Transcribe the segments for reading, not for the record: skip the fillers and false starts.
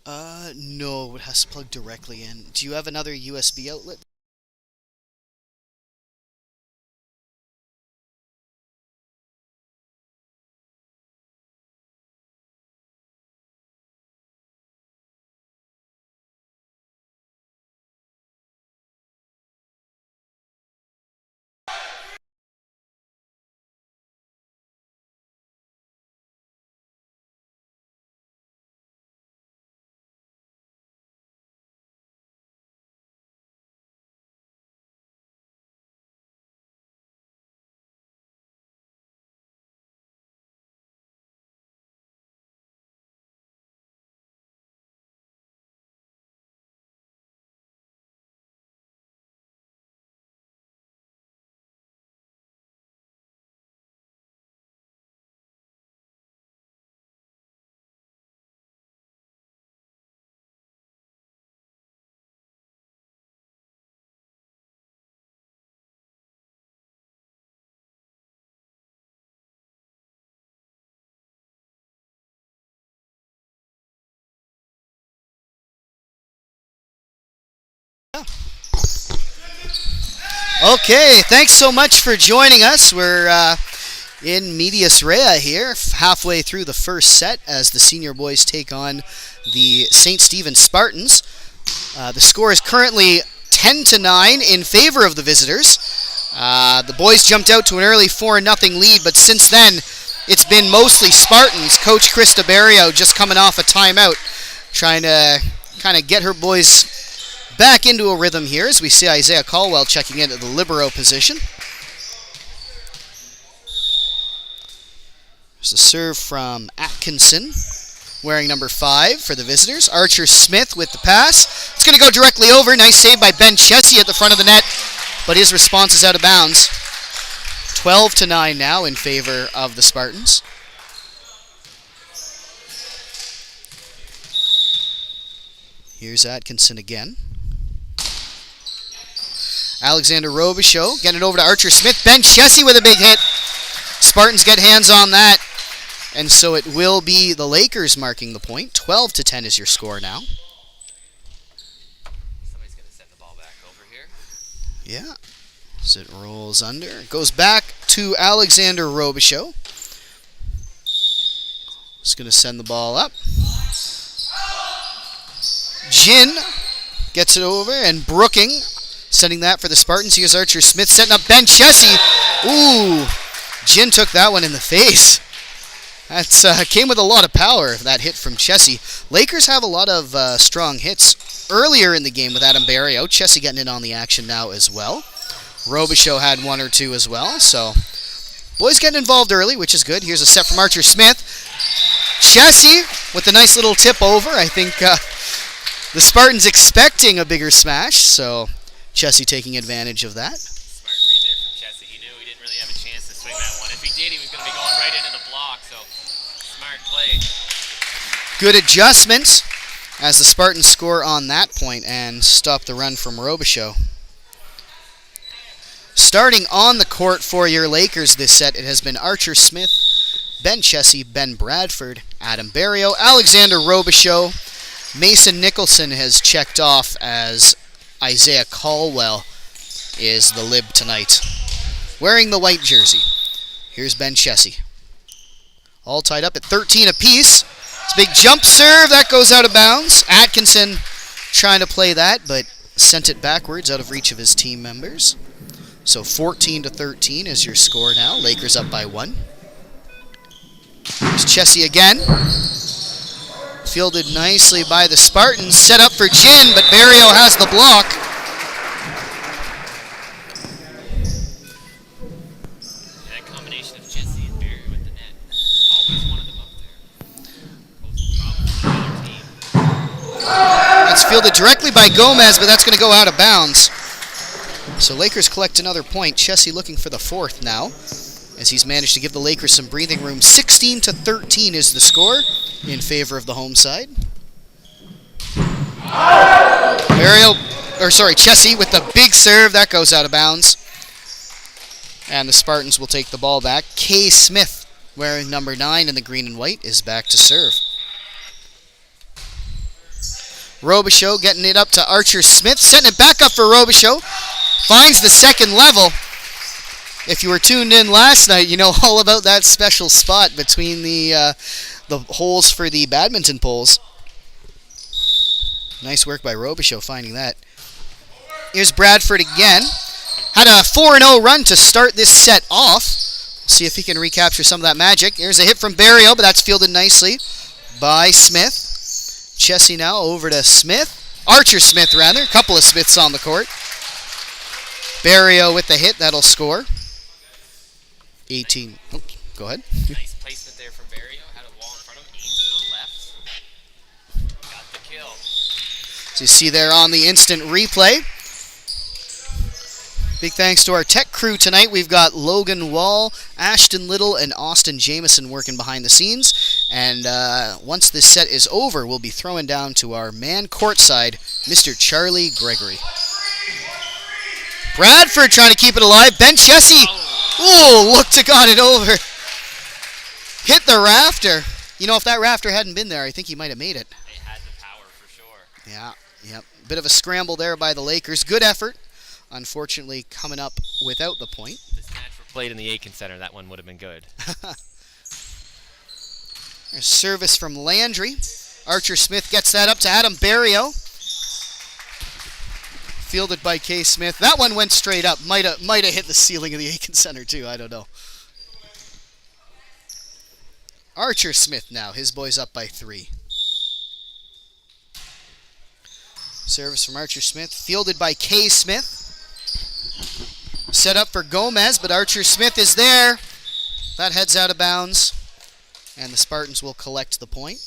No, it has to plug directly in. Do you have another USB outlet? Okay, thanks so much for joining us. We're in medias rea here, halfway through the first set as the senior boys take on the St. Stephen Spartans. The score is currently 10-9 in favor of the visitors. The boys jumped out to an early 4-0 lead, but since then it's been mostly Spartans. Coach Krista Barrio just coming off a timeout, trying to kind of get her boys back into a rhythm here as we see Isaiah Caldwell checking into the libero position. There's a serve from Atkinson, wearing number 5 for the visitors. Archer Smith with the pass. It's going to go directly over. Nice save by Ben Chessie at the front of the net, but his response is out of bounds. 12-9 now in favor of the Spartans. Here's Atkinson again. Alexander Robichaud getting it over to Archer Smith. Ben Chessie with a big hit. Spartans get hands on that. And so it will be the Lakers marking the point. 12-10 is your score now. Somebody's going to send the ball back over here. Yeah. As it rolls under. It goes back to Alexander Robichaud. He's going to send the ball up. Jin gets it over, and Brooking sending that for the Spartans. Here's Archer Smith setting up Ben Chessie. Ooh, Jin took that one in the face. That came with a lot of power, that hit from Chessie. Lakers have a lot of strong hits earlier in the game with Adam Barrio. Chessie getting in on the action now as well. Robichaud had one or two as well. So boys getting involved early, which is good. Here's a set from Archer Smith. Chessie with a nice little tip over. I think the Spartans expecting a bigger smash, so Chessie taking advantage of that. Smart read there from Chessie. He knew he didn't really have a chance to swing that one. If he did, he was going to be going right into the block, so smart play. Good adjustment as the Spartans score on that point and stop the run from Robichaud. Starting on the court for your Lakers this set, it has been Archer Smith, Ben Chessie, Ben Bradford, Adam Barrio, Alexander Robichaud. Mason Nicholson has checked off as Isaiah Caldwell is the lib tonight, wearing the white jersey. Here's Ben Chessie. All tied up at 13 apiece. It's a big jump serve. That goes out of bounds. Atkinson trying to play that, but sent it backwards out of reach of his team members. So 14-13 is your score now. Lakers up by 1. Here's Chessie again. Fielded nicely by the Spartans. Set up for Jin, but Barrio has the block. That combination of Chessie and Barrio with the net. Always one of them up there. Posing problems for the other team. That's fielded directly by Gomez, but that's going to go out of bounds. So Lakers collect another point. Chessie looking for the 4th now, as he's managed to give the Lakers some breathing room. 16-13 is the score in favor of the home side. Chessie with the big serve. That goes out of bounds. And the Spartans will take the ball back. Kay Smith, wearing number 9 in the green and white, is back to serve. Robichaud getting it up to Archer Smith, setting it back up for Robichaud. Finds the second level. If you were tuned in last night, you know all about that special spot between the holes for the badminton poles. Nice work by Robichaud finding that. Here's Bradford again. Had a 4-0 run to start this set off. See if he can recapture some of that magic. Here's a hit from Barrio, but that's fielded nicely by Smith. Chessie now over to Smith. Archer Smith, rather. A couple of Smiths on the court. Barrio with the hit. That'll score. 18. Oh, go ahead. Nice placement there from Barrio. Had a wall in front of him. Aimed to the left. Got the kill. So you see there on the instant replay. Big thanks to our tech crew tonight. We've got Logan Wall, Ashton Little, and Austin Jameson working behind the scenes. And once this set is over, we'll be throwing down to our man courtside, Mr. Charlie Gregory. Bradford trying to keep it alive. Ben Chessie. Ooh, look to got it over. Hit the rafter. You know, if that rafter hadn't been there, I think he might have made it. They had the power for sure. Yeah, yep. Bit of a scramble there by the Lakers. Good effort. Unfortunately, coming up without the point. This match were played in the Aiken Center. That one would have been good. There's service from Landry. Archer Smith gets that up to Adam Barrio. Fielded by K. Smith. That one went straight up. Might have hit the ceiling of the Aiken Center too. I don't know. Archer Smith now. His boy's up by 3. Service from Archer Smith. Fielded by K. Smith. Set up for Gomez, but Archer Smith is there. That heads out of bounds. And the Spartans will collect the point.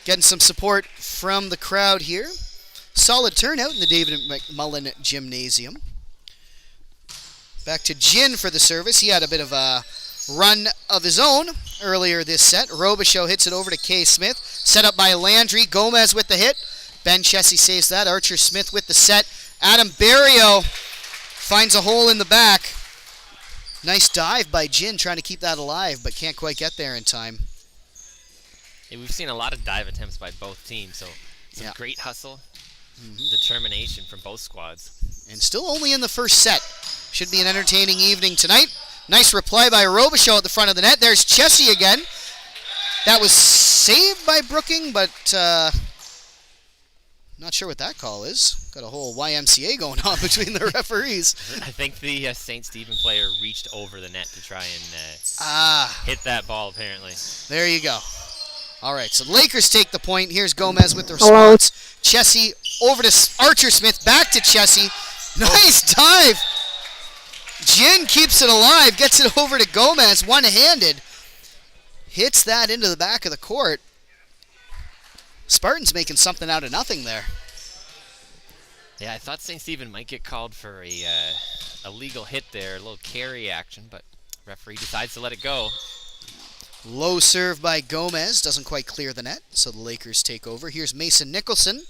Getting some support from the crowd here. Solid turnout in the David McMullen Gymnasium. Back to Gin for the service. He had a bit of a run of his own earlier this set. Robichaud hits it over to K. Smith. Set up by Landry. Gomez with the hit. Ben Chessie saves that. Archer Smith with the set. Adam Barrio finds a hole in the back. Nice dive by Gin trying to keep that alive, but can't quite get there in time. Yeah, we've seen a lot of dive attempts by both teams, so some great hustle, determination from both squads. And still only in the first set. Should be an entertaining evening tonight. Nice reply by Robichaud at the front of the net. There's Chessie again. That was saved by Brooking, but not sure what that call is. Got a whole YMCA going on between the referees. I think the St. Stephen player reached over the net to try and hit that ball, apparently. There you go. All right, so the Lakers take the point. Here's Gomez with the response. Chessie over to Archer Smith. Back to Chessie. Nice dive. Gin keeps it alive. Gets it over to Gomez one-handed. Hits that into the back of the court. Spartans making something out of nothing there. Yeah, I thought St. Stephen might get called for a legal hit there, a little carry action, but referee decides to let it go. Low serve by Gomez. Doesn't quite clear the net, so the Lakers take over. Here's Mason Nicholson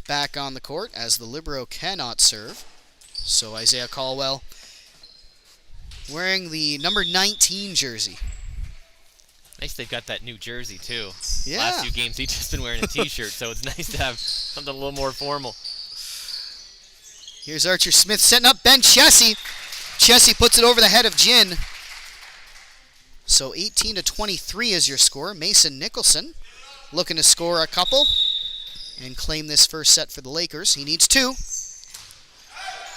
back on the court as the libero cannot serve. So Isaiah Caldwell wearing the number 19 jersey. Nice they've got that new jersey, too. Yeah. Last few games, he's just been wearing a T-shirt, so it's nice to have something a little more formal. Here's Archer Smith setting up Ben Chessie. Chessie puts it over the head of Gin. So 18-23 is your score. Mason Nicholson looking to score a couple and claim this first set for the Lakers. He needs 2.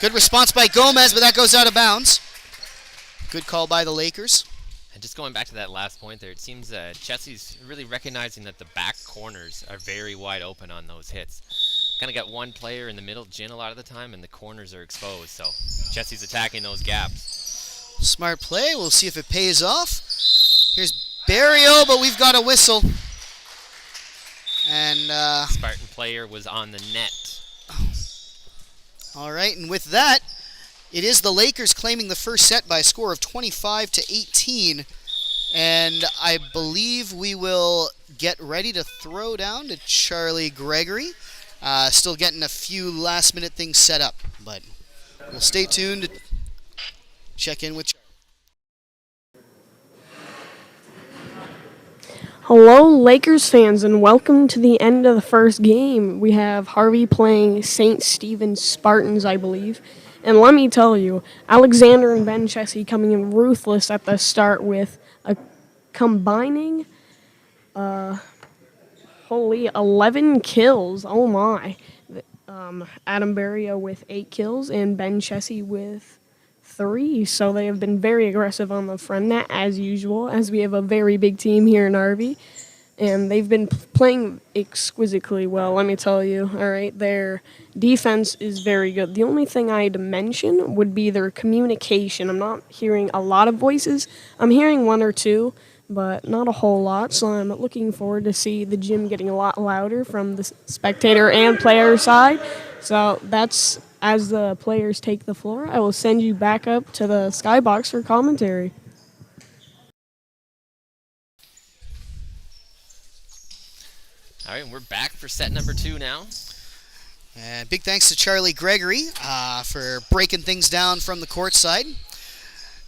Good response by Gomez, but that goes out of bounds. Good call by the Lakers. And just going back to that last point there, it seems Chessie's really recognizing that the back corners are very wide open on those hits. Kind of got one player in the middle, Gin, a lot of the time, and the corners are exposed. So Chessie's attacking those gaps. Smart play. We'll see if it pays off. Here's Barrio, but we've got a whistle. And Spartan player was on the net. All right, and with that, it is the Lakers claiming the first set by a score of 25-18. And I believe we will get ready to throw down to Charlie Gregory. Still getting a few last-minute things set up, but we'll stay tuned to check in with Charlie. Hello, Lakers fans, and welcome to the end of the first game. We have Harvey playing St. Stephen's Spartans, I believe. And let me tell you, Alexander and Ben Chessie coming in ruthless at the start with a combining, 11 kills. Oh my. Adam Barrio with 8 kills and Ben Chessie with 3. So they have been very aggressive on the front net as usual, as we have a very big team here in RV. And they've been playing exquisitely well, let me tell you. All right, their defense is very good. The only thing I'd mention would be their communication. I'm not hearing a lot of voices. I'm hearing one or two, but not a whole lot. So I'm looking forward to see the gym getting a lot louder from the spectator and player side. So that's as the players take the floor. I will send you back up to the skybox for commentary. All right, we're back for set number 2 now. And big thanks to Charlie Gregory for breaking things down from the court side.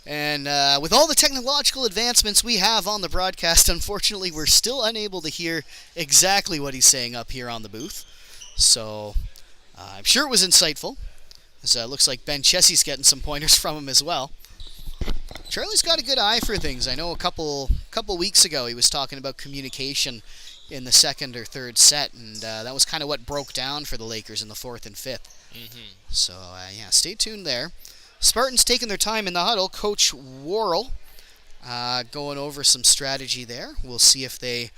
And with all the technological advancements we have on the broadcast, unfortunately, we're still unable to hear exactly what he's saying up here on the booth. So I'm sure it was insightful. It looks like Ben Chessie's getting some pointers from him as well. Charlie's got a good eye for things. I know a couple weeks ago he was talking about communication in the second or third set, and that was kind of what broke down for the Lakers in the fourth and fifth. So, yeah, stay tuned there. Spartans taking their time in the huddle. Coach Worrell going over some strategy there. We'll see if they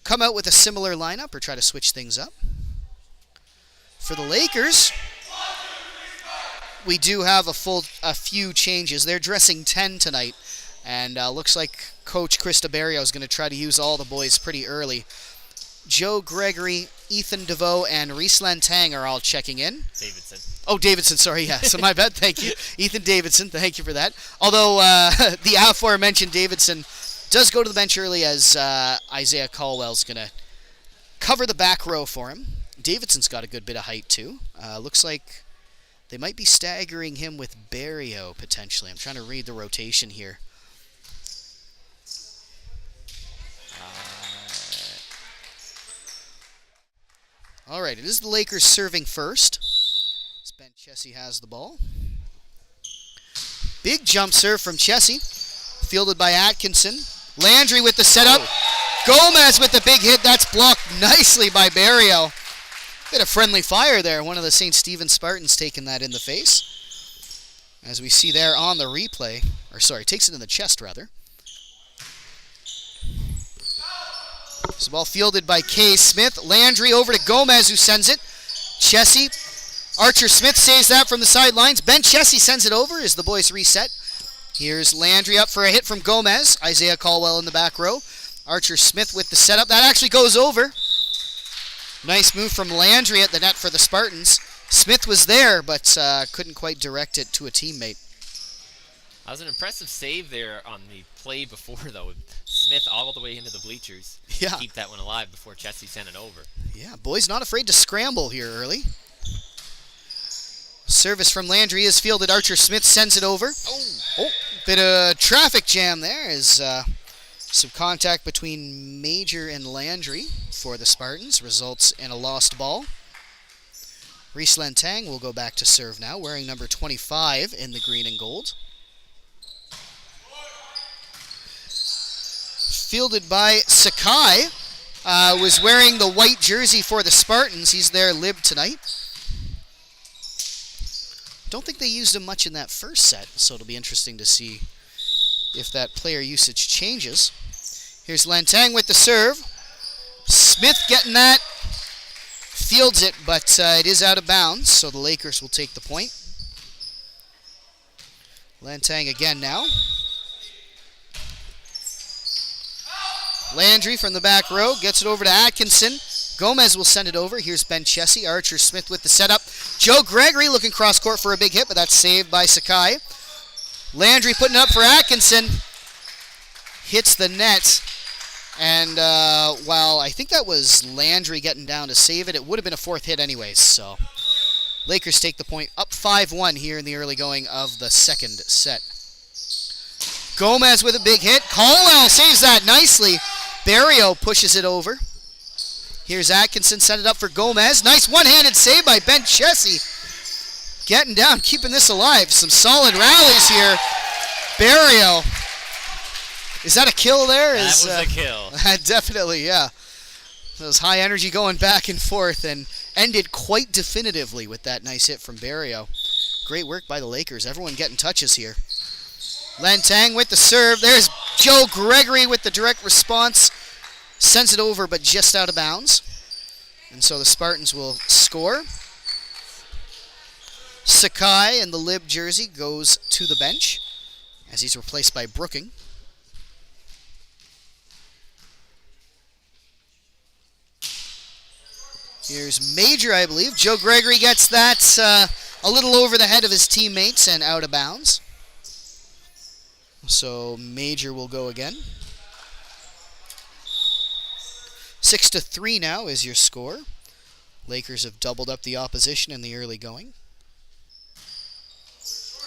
come out with a similar lineup or try to switch things up. For the Lakers, we do have a few changes. They're dressing 10 tonight, and looks like Coach Krista Barrio is going to try to use all the boys pretty early. Joe Gregory, Ethan DeVoe, and Reese Lantang are all checking in. Davidson. Oh, Davidson, sorry, yeah. So my bad, thank you. Ethan Davidson, thank you for that. Although the aforementioned Davidson does go to the bench early as Isaiah Caldwell's going to cover the back row for him. Davidson's got a good bit of height, too. Looks like they might be staggering him with Barrio, potentially. I'm trying to read the rotation here. All right, it is the Lakers serving first. Ben Chessie has the ball. Big jump serve from Chessie, fielded by Atkinson. Landry with the setup. Gomez with the big hit. That's blocked nicely by Barrio. Bit of friendly fire there. One of the St. Stephen's Spartans taking that in the face. As we see there on the replay. Or sorry, takes it in the chest rather. So ball fielded by Kay Smith. Landry over to Gomez who sends it. Chessie. Archer Smith saves that from the sidelines. Ben Chessie sends it over as the boys reset. Here's Landry up for a hit from Gomez. Isaiah Caldwell in the back row. Archer Smith with the setup. That actually goes over. Nice move from Landry at the net for the Spartans. Smith was there, but couldn't quite direct it to a teammate. That was an impressive save there on the play before, though. Smith all the way into the bleachers. Yeah. To keep that one alive before Chessie sent it over. Yeah, boys not afraid to scramble here early. Service from Landry is fielded. Archer Smith sends it over. Oh, bit of traffic jam there as some contact between Major and Landry for the Spartans results in a lost ball. Reese Lantang will go back to serve now, wearing number 25 in the green and gold. Fielded by Sakai, was wearing the white jersey for the Spartans. He's their lib tonight. Don't think they used him much in that first set, so it'll be interesting to see if that player usage changes. Here's Lantang with the serve. Smith getting that. Fields it, but it is out of bounds, so the Lakers will take the point. Lantang again now. Landry from the back row gets it over to Atkinson. Gomez will send it over. Here's Ben Chessie. Archer Smith with the setup. Joe Gregory looking cross court for a big hit, but that's saved by Sakai. Landry putting it up for Atkinson. Hits the net. And while I think that was Landry getting down to save it, it would have been a fourth hit anyways. So Lakers take the point, up 5-1 here in the early going of the second set. Gomez with a big hit. Caldwell saves that nicely. Barrio pushes it over. Here's Atkinson, set it up for Gomez. Nice one-handed save by Ben Chessie. Getting down, keeping this alive. Some solid rallies here. Barrio. Is that a kill there? That was a kill. Definitely, yeah. Those high energy going back and forth and ended quite definitively with that nice hit from Barrio. Great work by the Lakers. Everyone getting touches here. Lantang with the serve. There's Joe Gregory with the direct response. Sends it over, but just out of bounds. And so the Spartans will score. Sakai in the Lib jersey goes to the bench as he's replaced by Brooking. Here's Major, I believe. Joe Gregory gets that a little over the head of his teammates and out of bounds. So Major will go again. 6-3 now is your score. Lakers have doubled up the opposition in the early going.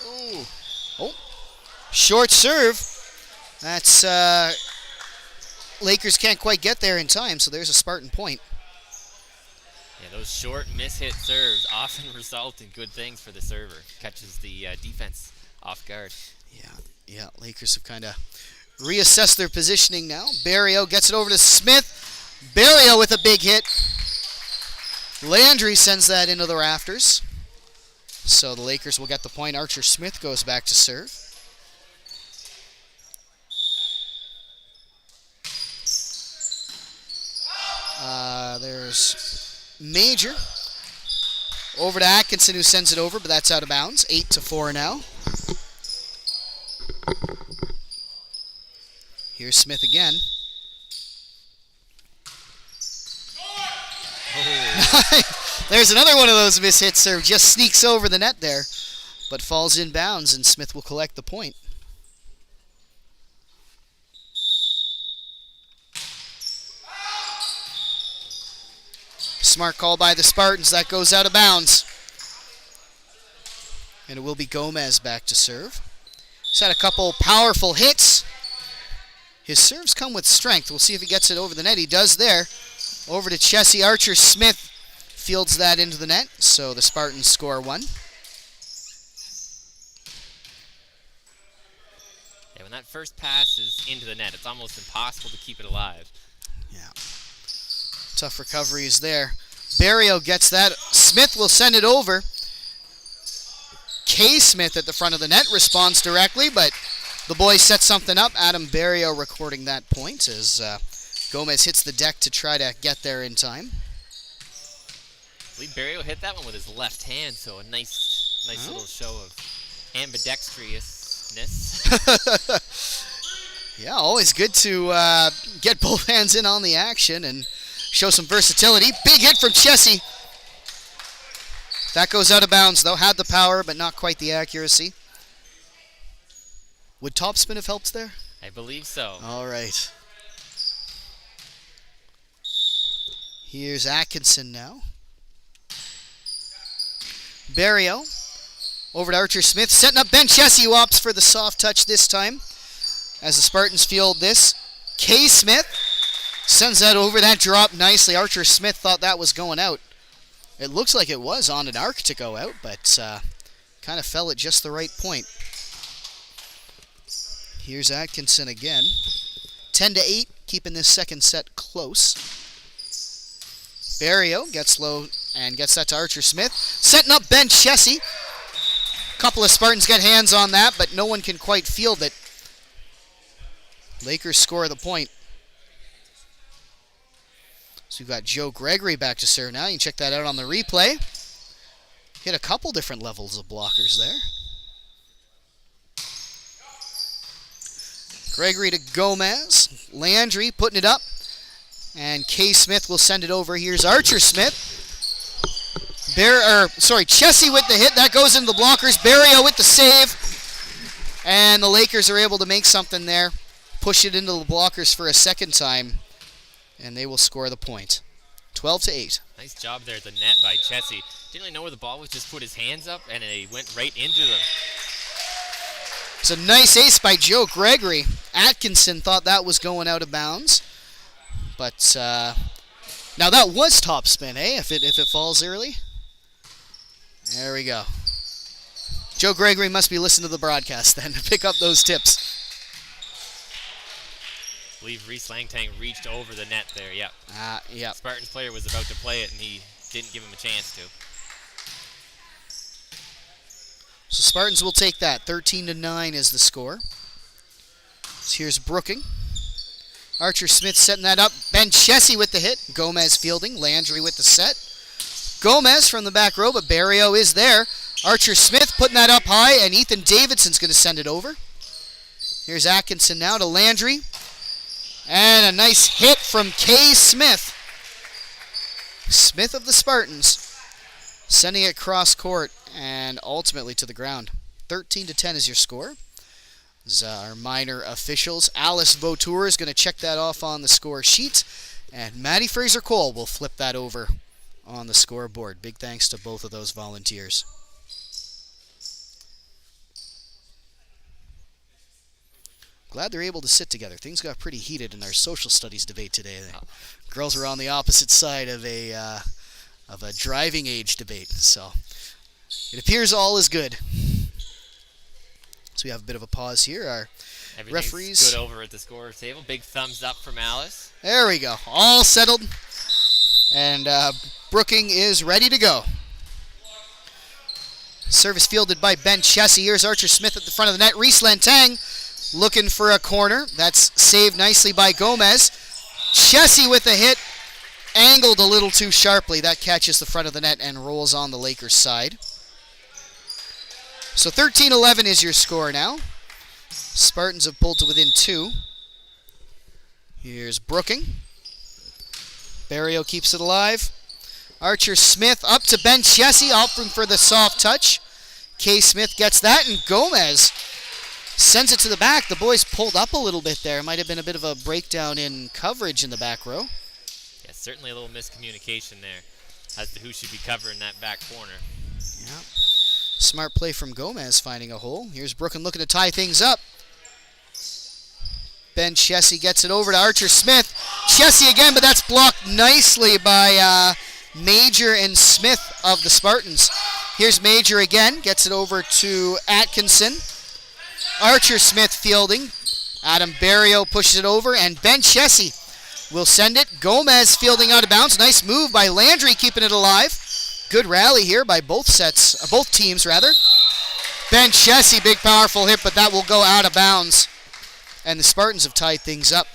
Ooh. Oh, short serve. That's Lakers can't quite get there in time, so there's a Spartan point. Yeah, those short miss-hit serves often result in good things for the server. Catches the defense off guard. Yeah, Lakers have kind of reassessed their positioning now. Barrio gets it over to Smith. Barrio with a big hit. Landry sends that into the rafters. So the Lakers will get the point. Archer Smith goes back to serve. There's Major. Over to Atkinson, who sends it over, but that's out of bounds. 8-4 now. Here's Smith again. Oh. There's another one of those mishit serve. Just sneaks over the net there, but falls in bounds, and Smith will collect the point. Smart call by the Spartans. That goes out of bounds. And it will be Gomez back to serve. He's had a couple powerful hits. His serves come with strength. We'll see if he gets it over the net. He does there. Over to Chessie. Archer Smith fields that into the net. So the Spartans score one. Yeah, when that first pass is into the net, it's almost impossible to keep it alive. Yeah. Tough recoveries there. Barrio gets that. Smith will send it over. K. Smith at the front of the net responds directly, but the boys set something up. Adam Barrio recording that point as Gomez hits the deck to try to get there in time. I believe Barrio hit that one with his left hand, so a nice little show of ambidextrousness. Yeah, always good to get both hands in on the action and show some versatility. Big hit from Chessie. That goes out of bounds, though. Had the power, but not quite the accuracy. Would topspin have helped there? I believe so. All right. Here's Atkinson now. Barrio. Over to Archer Smith. Setting up Ben Chessie, who opts for the soft touch this time. As the Spartans field this. K. Smith sends that over. That dropped nicely. Archer Smith thought that was going out. It looks like it was on an arc to go out, but kind of fell at just the right point. Here's Atkinson again. 10-8, keeping this second set close. Barrio gets low and gets that to Archer Smith. Setting up Ben Chessie. A couple of Spartans get hands on that, but no one can quite field it. Lakers score the point. So we've got Joe Gregory back to serve now. You can check that out on the replay. Hit a couple different levels of blockers there. Gregory to Gomez. Landry putting it up. And K. Smith will send it over. Here's Archer Smith. Chessie with the hit. That goes into the blockers. Barrio with the save. And the Lakers are able to make something there. Push it into the blockers for a second time. And they will score the point. 12-8. Nice job there at the net by Chessie. Didn't really know where the ball was, just put his hands up, and it went right into them. It's a nice ace by Joe Gregory. Atkinson thought that was going out of bounds. But now that was top spin, eh? If it falls early. There we go. Joe Gregory must be listening to the broadcast then to pick up those tips. I believe Reese Langtang reached over the net there, yep. Yep. Spartans player was about to play it, and he didn't give him a chance to. So Spartans will take that. 13-9 is the score. So here's Brooking. Archer Smith setting that up. Ben Chessie with the hit. Gomez fielding. Landry with the set. Gomez from the back row, but Barrio is there. Archer Smith putting that up high, and Ethan Davidson's going to send it over. Here's Atkinson now to Landry. And a nice hit from Kay Smith. Smith of the Spartans. Sending it cross court and ultimately to the ground. 13-10 is your score. This is our minor officials. Alice Vautour is going to check that off on the score sheet. And Maddie Fraser-Cole will flip that over on the scoreboard. Big thanks to both of those volunteers. Glad they're able to sit together. Things got pretty heated in our social studies debate today. Girls were on the opposite side of a driving age debate. So it appears all is good. So we have a bit of a pause here. Our referees. Good over at the score table. Big thumbs up from Alice. There we go. All settled. And Brooking is ready to go. Service fielded by Ben Chessie. Here's Archer Smith at the front of the net. Reese Lantang looking for a corner. That's saved nicely by Gomez. Chessie with a hit. Angled a little too sharply. That catches the front of the net and rolls on the Lakers' side. So 13-11 is your score now. Spartans have pulled to within 2. Here's Brooking. Barrio keeps it alive. Archer Smith up to Ben Chessie, opting for the soft touch. Kay Smith gets that, and Gomez sends it to the back. The boys pulled up a little bit there. Might have been a bit of a breakdown in coverage in the back row. Yeah, certainly a little miscommunication there as to who should be covering that back corner. Yeah. Smart play from Gomez finding a hole. Here's Brooklyn looking to tie things up. Ben Chessie gets it over to Archer Smith. Chessie again, but that's blocked nicely by Major and Smith of the Spartans. Here's Major again. Gets it over to Atkinson. Archer Smith fielding. Adam Barrio pushes it over, and Ben Chessie will send it. Gomez fielding out of bounds. Nice move by Landry, keeping it alive. Good rally here by both teams. Ben Chessie, big powerful hit, but that will go out of bounds. And the Spartans have tied things up.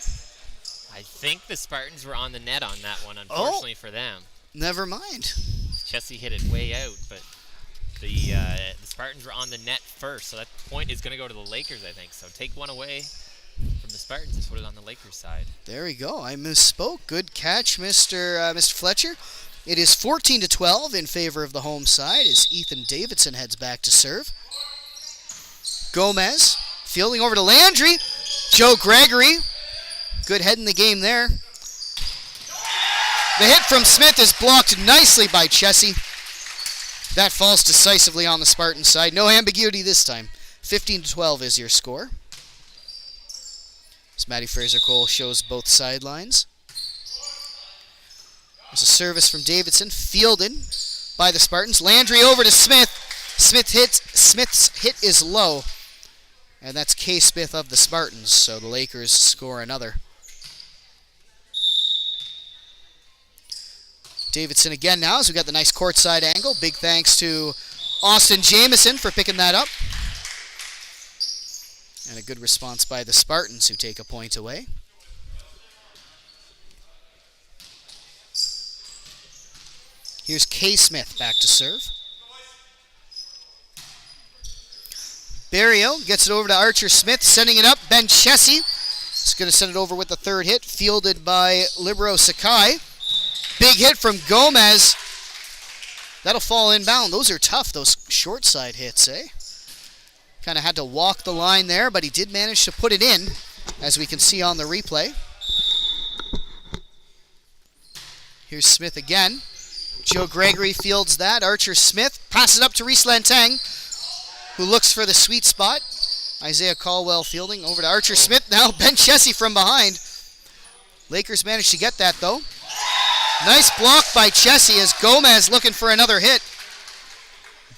I think the Spartans were on the net on that one, unfortunately for them. Never mind. Chessie hit it way out, but the Spartans were on the net first, so that point is going to go to the Lakers, I think. So take one away from the Spartans and put it on the Lakers side. There we go. I misspoke. Good catch, Mr. Fletcher. It is 14-12 in favor of the home side as Ethan Davidson heads back to serve. Gomez fielding over to Landry. Joe Gregory. Good head in the game there. The hit from Smith is blocked nicely by Chessie. That falls decisively on the Spartan side. No ambiguity this time. 15-12 is your score. As Matty Fraser-Cole shows both sidelines. There's a service from Davidson, fielded by the Spartans. Landry over to Smith. Smith's hit is low. And that's Kay Smith of the Spartans, so the Lakers score another. Davidson again now, as we got the nice courtside angle. Big thanks to Austin Jameson for picking that up. And a good response by the Spartans, who take a point away. Here's Kay Smith back to serve. Barrio gets it over to Archer Smith, sending it up. Ben Chessie is going to send it over with the third hit, fielded by Libero Sakai. Big hit from Gomez. That'll fall inbound. Those are tough, those short side hits, eh? Kind of had to walk the line there, but he did manage to put it in, as we can see on the replay. Here's Smith again. Joe Gregory fields that. Archer Smith passes up to Reese Lantang, who looks for the sweet spot. Isaiah Caldwell fielding over to Archer Smith. Now Ben Chessie from behind. Lakers managed to get that, though. Nice block by Chessie as Gomez looking for another hit.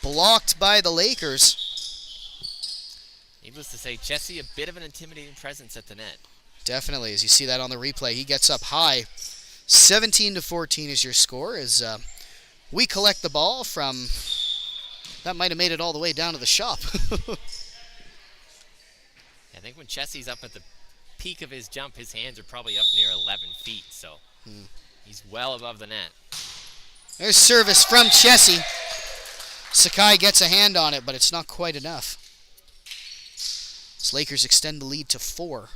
Blocked by the Lakers. Needless to say, Chessie a bit of an intimidating presence at the net. Definitely, as you see that on the replay. He gets up high. 17-14 is your score as we collect the ball from... That might have made it all the way down to the shop. I think when Chessie's up at the peak of his jump, his hands are probably up near 11 feet, so he's well above the net. There's service from Chessie. Sakai gets a hand on it, but it's not quite enough. As Lakers extend the lead to 4.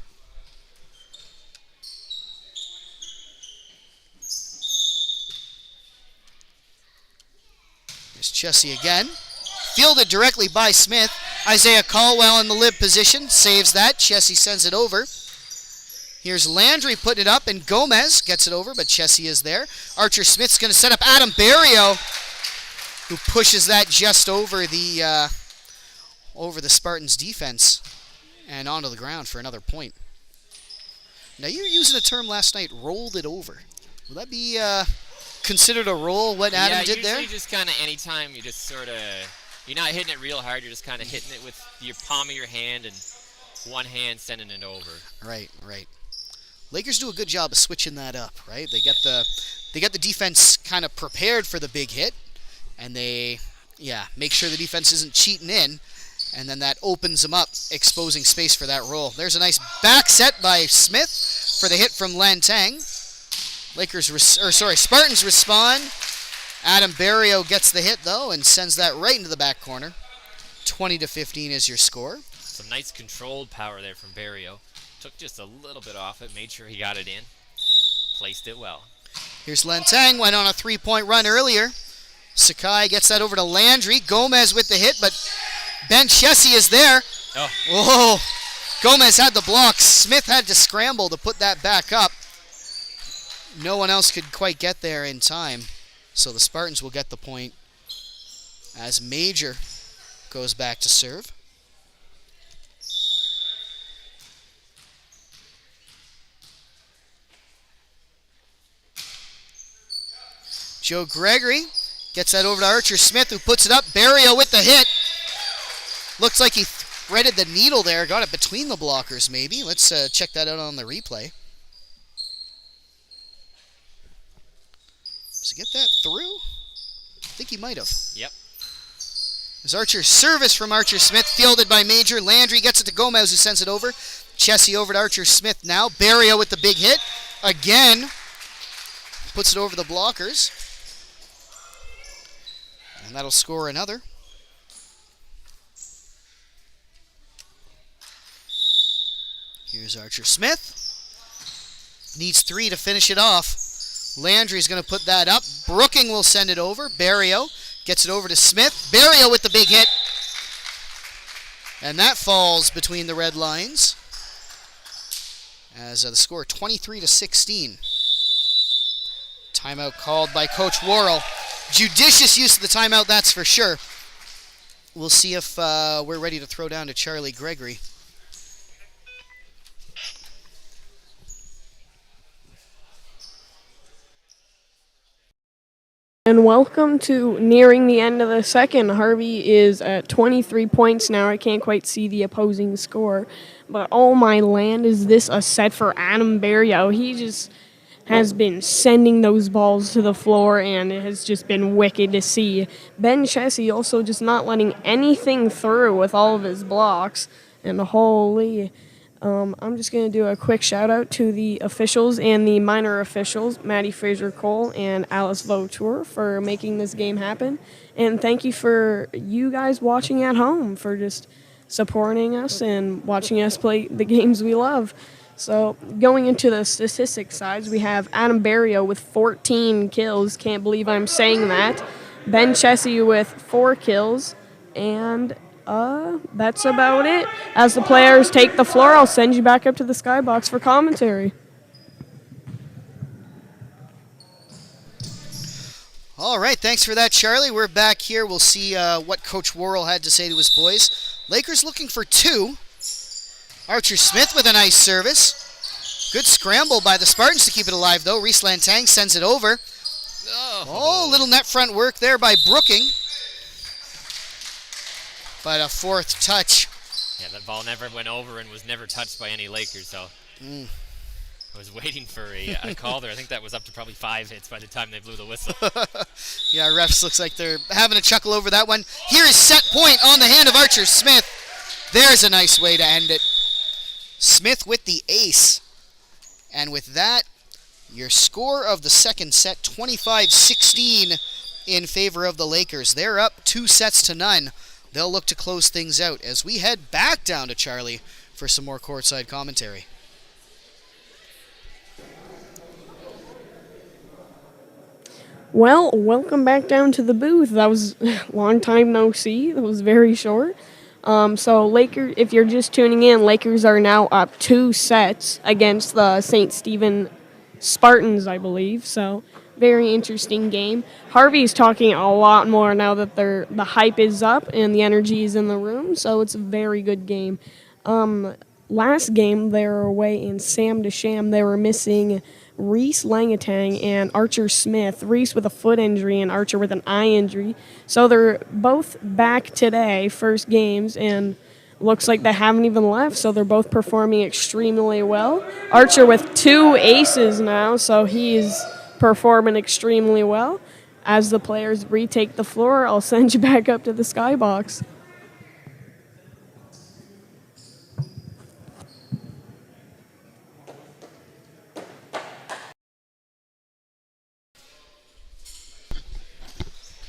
There's Chessie again. Fielded directly by Smith. Isaiah Caldwell in the lib position. Saves that. Chessie sends it over. Here's Landry putting it up, and Gomez gets it over, but Chessie is there. Archer Smith's going to set up Adam Barrio, who pushes that just over the Spartans' defense and onto the ground for another point. Now, you were using a term last night, rolled it over. Will that be considered a roll, what Adam did there? Yeah, usually just kind of anytime you just sort of, you're not hitting it real hard, you're just kind of hitting it with your palm of your hand and one hand sending it over. Right. Lakers do a good job of switching that up, right? They get the defense kind of prepared for the big hit, and they make sure the defense isn't cheating in, and then that opens them up, exposing space for that roll. There's a nice back set by Smith for the hit from Lantang. Spartans respond. Adam Barrio gets the hit though and sends that right into the back corner. 20-15 is your score. Some nice controlled power there from Barrio. Took just a little bit off it, made sure he got it in. Placed it well. Here's Lantang, went on a 3-point run earlier. Sakai gets that over to Landry. Gomez with the hit, but Ben Chessie is there. Oh. Whoa. Gomez had the block. Smith had to scramble to put that back up. No one else could quite get there in time. So the Spartans will get the point as Major goes back to serve. Joe Gregory gets that over to Archer Smith, who puts it up. Barrio with the hit. Looks like he threaded the needle there. Got it between the blockers, maybe. Let's check that out on the replay. Does he get that through? I think he might have. Yep. There's Archer's service from Archer Smith, fielded by Major. Landry gets it to Gomez, who sends it over. Chessie over to Archer Smith now. Barrio with the big hit. Again. Puts it over the blockers. And that'll score another. Here's Archer Smith. Needs 3 to finish it off. Landry's going to put that up. Brooking will send it over. Barrio gets it over to Smith. Barrio with the big hit. And that falls between the red lines. As the score 23-16. Timeout called by Coach Worrell. Judicious use of the timeout, that's for sure. We'll see if we're ready to throw down to Charlie Gregory. And welcome to nearing the end of the second. Harvey is at 23 points now. I can't quite see the opposing score. But oh my land, is this a set for Adam Barrio. He just has been sending those balls to the floor, and it has just been wicked to see. Ben Chessie also just not letting anything through with all of his blocks. And holy... I'm just going to do a quick shout-out to the officials and the minor officials, Maddie Fraser-Cole and Alice Vautour, for making this game happen. And thank you for you guys watching at home, for just supporting us and watching us play the games we love. So going into the statistics sides, we have Adam Barrio with 14 kills. Can't believe I'm saying that. Ben Chessie with 4 kills. And... that's about it. As the players take the floor, I'll send you back up to the skybox for commentary. All right, thanks for that, Charlie. We're back here. We'll see what Coach Worrell had to say to his boys. Lakers looking for 2. Archer Smith with a nice service. Good scramble by the Spartans to keep it alive, though. Reese Lantang sends it over. Oh, little net front work there by Brooking. But a fourth touch. Yeah, that ball never went over and was never touched by any Lakers, so I was waiting for a call there. I think that was up to probably 5 hits by the time they blew the whistle. Yeah, refs looks like they're having a chuckle over that one. Here is set point on the hand of Archer Smith. There's a nice way to end it. Smith with the ace. And with that, your score of the second set, 25-16 in favor of the Lakers. They're up 2-0. They'll look to close things out as we head back down to Charlie for some more courtside commentary. Well, welcome back down to the booth. That was a long time no see. That was very short. So Lakers, if you're just tuning in, Lakers are now up 2 sets against the St. Stephen Spartans, I believe. So very interesting game. Harvey's talking a lot more now that the hype is up and the energy is in the room. So it's a very good game. Last game they were away in Sam to Sham. They were missing Reese Langatang and Archer Smith. Reese with a foot injury and Archer with an eye injury. So they're both back today, first games, and looks like they haven't even left, so they're both performing extremely well. Archer with 2 aces now, so he's performing extremely well. As the players retake the floor, I'll send you back up to the skybox.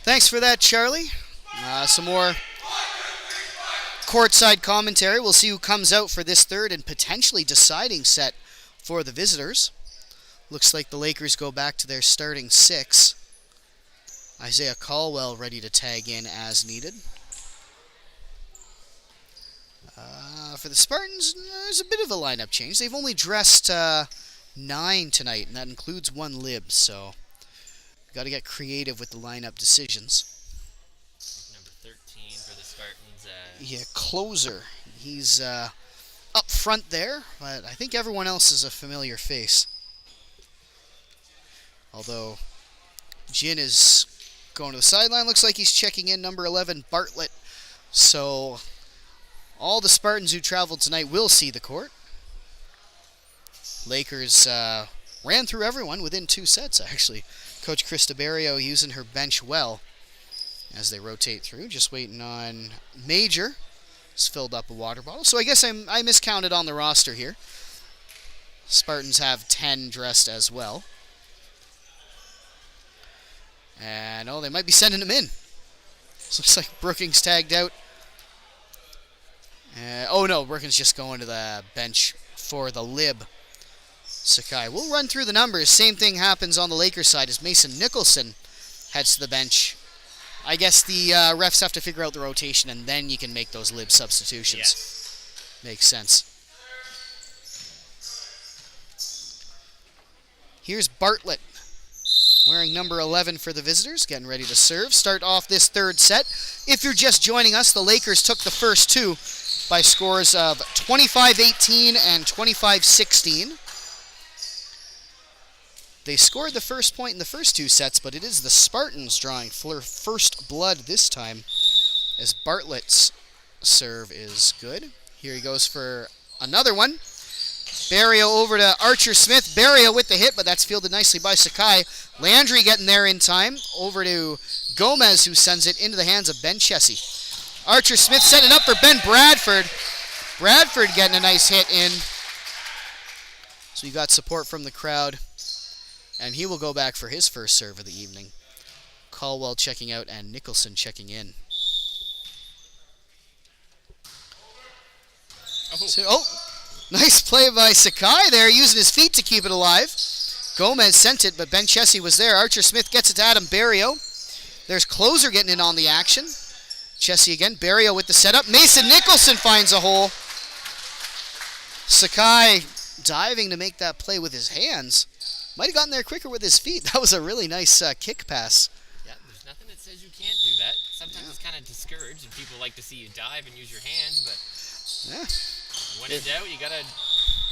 Thanks for that, Charlie. Some more courtside commentary. We'll see who comes out for this third and potentially deciding set for the visitors. Looks like the Lakers go back to their starting 6. Isaiah Caldwell ready to tag in as needed. For the Spartans, there's a bit of a lineup change. They've only dressed 9 tonight, and that includes 1 lib, so got to get creative with the lineup decisions. Number 13 for the Spartans. Yeah, closer. He's up front there, but I think everyone else is a familiar face. Although Jin is going to the sideline. Looks like he's checking in number 11, Bartlett. So all the Spartans who traveled tonight will see the court. Lakers ran through everyone within 2 sets, actually. Coach Krista Barrio using her bench well as they rotate through. Just waiting on Major. He's filled up a water bottle. So I guess I miscounted on the roster here. Spartans have 10 dressed as well. And, they might be sending them in. So looks like Brookings tagged out. No, Brookings just going to the bench for the lib. Sakai. We'll run through the numbers. Same thing happens on the Lakers side as Mason Nicholson heads to the bench. I guess the refs have to figure out the rotation, and then you can make those lib substitutions. Yes. Makes sense. Here's Bartlett, wearing number 11 for the visitors, getting ready to serve. Start off this third set. If you're just joining us, the Lakers took the first 2 by scores of 25-18 and 25-16. They scored the first point in the first 2 sets, but it is the Spartans drawing for first blood this time, as Bartlett's serve is good. Here he goes for another one. Barrio over to Archer Smith. Barrio with the hit, but that's fielded nicely by Sakai. Landry getting there in time. Over to Gomez, who sends it into the hands of Ben Chessie. Archer Smith setting up for Ben Bradford. Bradford getting a nice hit in. So you got support from the crowd. And he will go back for his first serve of the evening. Caldwell checking out and Nicholson checking in. Nice play by Sakai there, using his feet to keep it alive. Gomez sent it, but Ben Chessie was there. Archer Smith gets it to Adam Barrio. There's Closer getting in on the action. Chessie again. Barrio with the setup. Mason Nicholson finds a hole. Sakai diving to make that play with his hands. Might have gotten there quicker with his feet. That was a really nice kick pass. Yeah, there's nothing that says you can't do that. Sometimes it's kind of discouraged, and people like to see you dive and use your hands, but when in doubt, you got to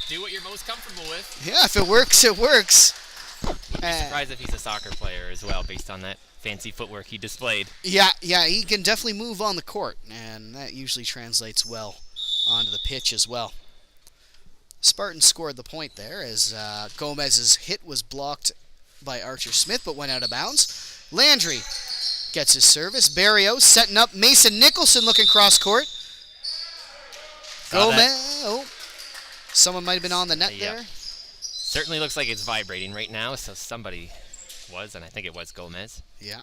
Do what you're most comfortable with. Yeah, if it works, it works. Wouldn't be surprised if he's a soccer player as well, based on that fancy footwork he displayed. Yeah, he can definitely move on the court, and that usually translates well onto the pitch as well. Spartans scored the point there as Gomez's hit was blocked by Archer Smith, but went out of bounds. Landry gets his service. Barrio setting up. Mason Nicholson looking cross court. Gomez. Oh, someone might have been on the net there. Certainly looks like it's vibrating right now, so somebody was, and I think it was Gomez. Yeah.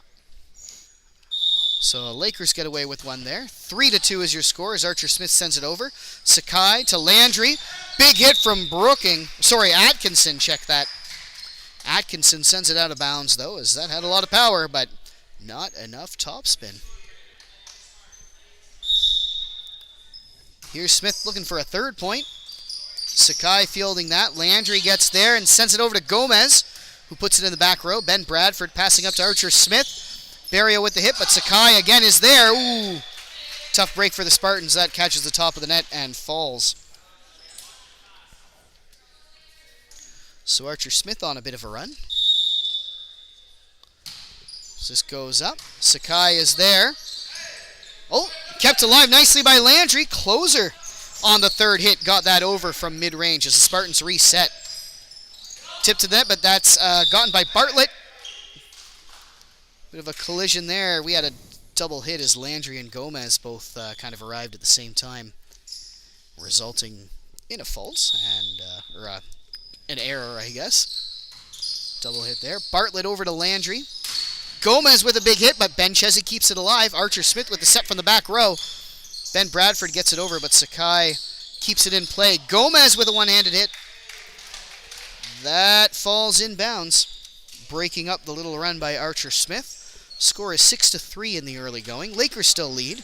So Lakers get away with one there. 3-2 is your score as Archer Smith sends it over. Sakai to Landry. Big hit from Atkinson. Check that. Atkinson sends it out of bounds, though, as that had a lot of power, but not enough topspin. Here's Smith looking for a third point. Sakai fielding that. Landry gets there and sends it over to Gomez, who puts it in the back row. Ben Bradford passing up to Archer Smith. Barrio with the hit, but Sakai again is there. Ooh, tough break for the Spartans. That catches the top of the net and falls. So Archer Smith on a bit of a run. So this goes up. Sakai is there. Oh, kept alive nicely by Landry. Closer on the third hit. Got that over from mid-range as the Spartans reset. Tip to that, but that's gotten by Bartlett. Bit of a collision there. We had a double hit as Landry and Gomez both kind of arrived at the same time, resulting in a false and an error, I guess. Double hit there. Bartlett over to Landry. Gomez with a big hit, but Ben Chesney keeps it alive. Archer Smith with the set from the back row. Ben Bradford gets it over, but Sakai keeps it in play. Gomez with a one-handed hit. That falls in bounds, breaking up the little run by Archer Smith. Score is 6-3 in the early going. Lakers still lead.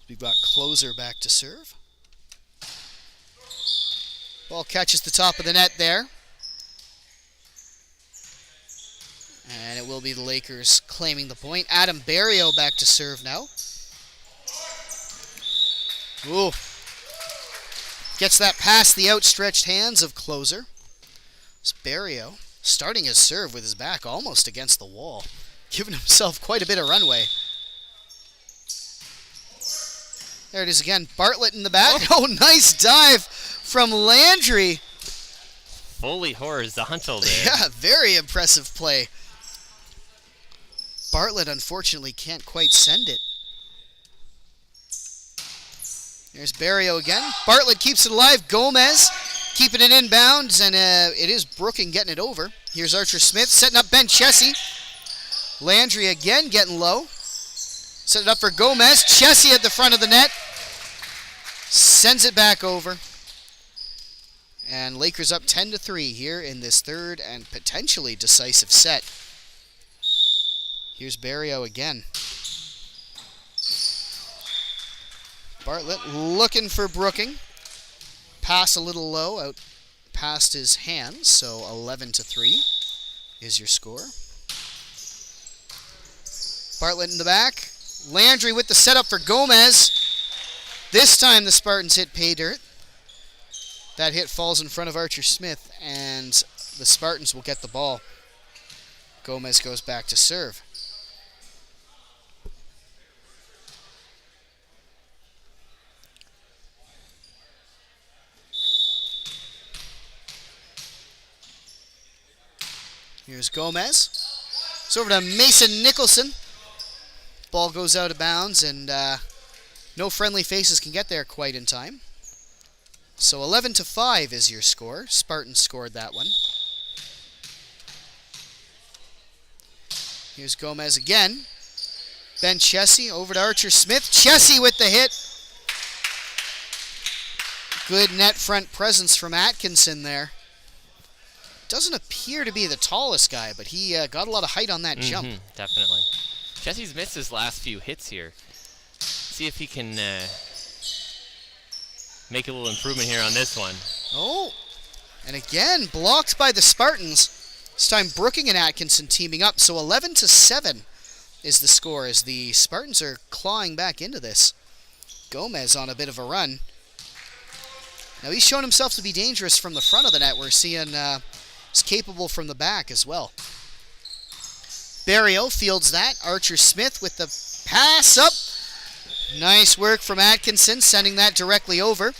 We've got Closer back to serve. Ball catches the top of the net there. And it will be the Lakers claiming the point. Adam Barrio back to serve now. Ooh. Gets that past the outstretched hands of Closer. It's Barrio starting his serve with his back almost against the wall, giving himself quite a bit of runway. There it is again. Bartlett in the back. Oh, nice dive from Landry. Fully horizontal there. Yeah, very impressive play. Bartlett unfortunately can't quite send it. There's Barrio again. Bartlett keeps it alive. Gomez keeping it inbounds, and it is Brooking getting it over. Here's Archer Smith setting up Ben Chesney. Landry again getting low. Set it up for Gomez. Chesney at the front of the net. Sends it back over. And Lakers up 10-3 here in this third and potentially decisive set. Here's Barrio again. Bartlett looking for Brooking. Pass a little low out past his hands, so 11-3 is your score. Bartlett in the back. Landry with the setup for Gomez. This time the Spartans hit pay dirt. That hit falls in front of Archer Smith, and the Spartans will get the ball. Gomez goes back to serve. Here's Gomez. It's over to Mason Nicholson. Ball goes out of bounds, and no friendly faces can get there quite in time. So 11-5 is your score. Spartans scored that one. Here's Gomez again. Ben Chesney over to Archer Smith. Chesney with the hit. Good net front presence from Atkinson there. Doesn't appear to be the tallest guy, but he got a lot of height on that jump. Definitely. Jesse's missed his last few hits here. See if he can make a little improvement here on this one. Oh, and again, blocked by the Spartans. This time Brooking and Atkinson teaming up, so 11-7 is the score as the Spartans are clawing back into this. Gomez on a bit of a run. Now he's shown himself to be dangerous from the front of the net. We're seeing he's capable from the back as well. Barrio fields that. Archer Smith with the pass up. Nice work from Atkinson, sending that directly over.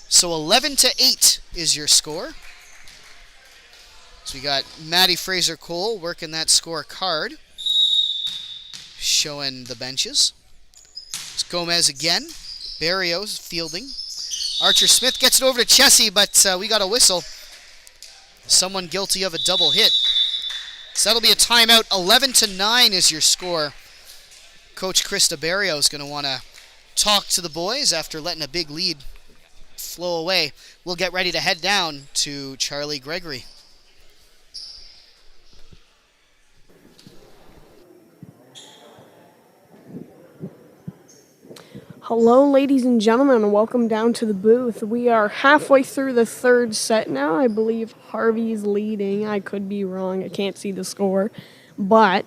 So 11-8 is your score. So we got Maddie Fraser-Cole working that scorecard, showing the benches. It's Gomez again. Barrios fielding. Archer Smith gets it over to Chessie, but we got a whistle. Someone guilty of a double hit. So that'll be a timeout. 11-9 is your score. Coach Krista Barrio is going to want to talk to the boys after letting a big lead flow away. We'll get ready to head down to Charlie Gregory. Hello, ladies and gentlemen, and welcome down to the booth. We are halfway through the third set now. I believe Harvey's leading. I could be wrong. I can't see the score. But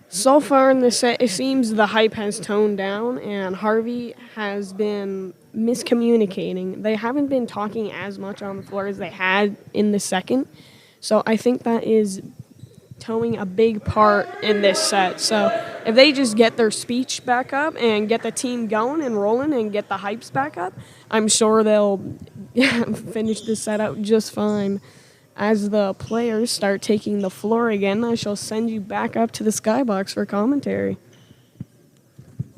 so far in the set, it seems the hype has toned down, and Harvey has been miscommunicating. They haven't been talking as much on the floor as they had in the second. So I think that is towing a big part in this set. So if they just get their speech back up and get the team going and rolling and get the hypes back up, I'm sure they'll finish this set out just fine. As the players start taking the floor again, I shall send you back up to the skybox for commentary.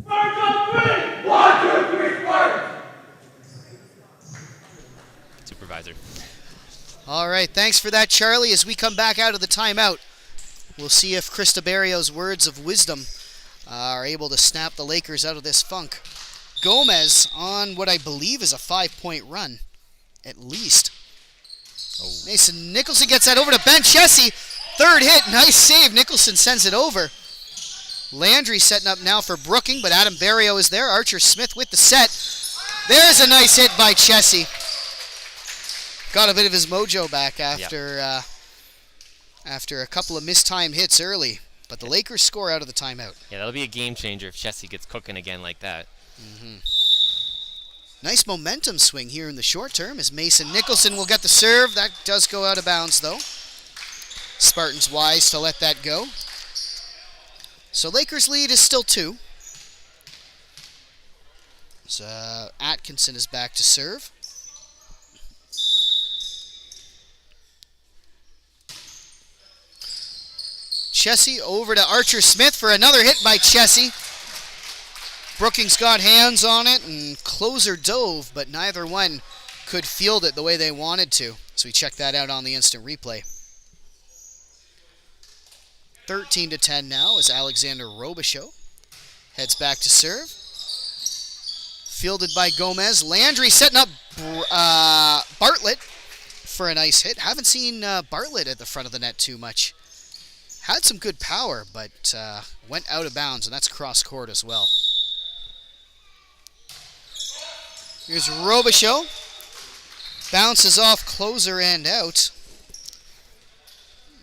Spartans 3! 1, 2, 3, Spartans! Supervisor. All right, thanks for that, Charlie. As we come back out of the timeout, we'll see if Krista Barrios' words of wisdom are able to snap the Lakers out of this funk. Gomez on what I believe is a 5-point run, at least. Oh. Mason Nicholson gets that over to Ben Chessie. Third hit, nice save. Nicholson sends it over. Landry setting up now for Brooking, but Adam Barrio is there. Archer Smith with the set. There's a nice hit by Chessie. Got a bit of his mojo back after after a couple of mistime hits early. But the Lakers score out of the timeout. Yeah, that'll be a game changer if Chessie gets cooking again like that. Nice momentum swing here in the short term as Mason Nicholson will get the serve. That does go out of bounds, though. Spartans wise to let that go. So Lakers lead is still 2. So Atkinson is back to serve. Chessie over to Archer Smith for another hit by Chessie. Brookings got hands on it and closer dove, but neither one could field it the way they wanted to. So we check that out on the instant replay. 13-10 now as Alexander Robichaud heads back to serve. Fielded by Gomez. Landry setting up Bartlett for a nice hit. Haven't seen Bartlett at the front of the net too much. Had some good power, but went out of bounds, and that's cross court as well. Here's Robichaud. Bounces off closer and out.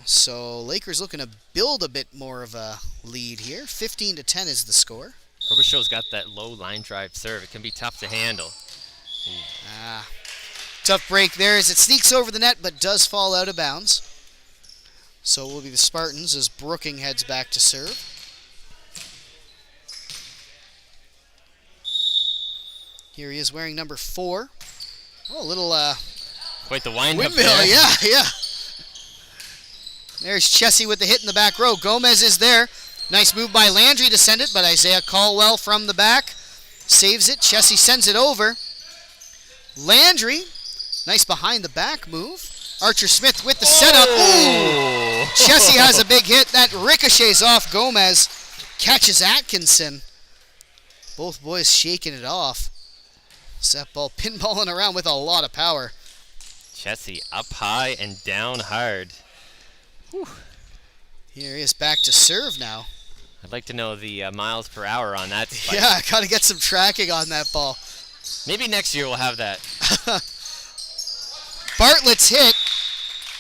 So Lakers looking to build a bit more of a lead here. 15-10 is the score. Robichaud's got that low line drive serve. It can be tough to handle. Tough break there as it sneaks over the net but does fall out of bounds. So it will be the Spartans as Brooking heads back to serve. Here he is wearing number 4. Oh, a little Quite the wind-up windmill, there. yeah. There's Chessie with the hit in the back row. Gomez is there. Nice move by Landry to send it, but Isaiah Caldwell from the back saves it. Chessie sends it over. Landry, nice behind the back move. Archer Smith with the setup. Ooh! Chessie has a big hit. That ricochets off Gomez. Catches Atkinson. Both boys shaking it off. That ball pinballing around with a lot of power. Chessie up high and down hard. Whew. Here he is back to serve now. I'd like to know the miles per hour on that spike. Yeah, got to get some tracking on that ball. Maybe next year we'll have that. Bartlett's hit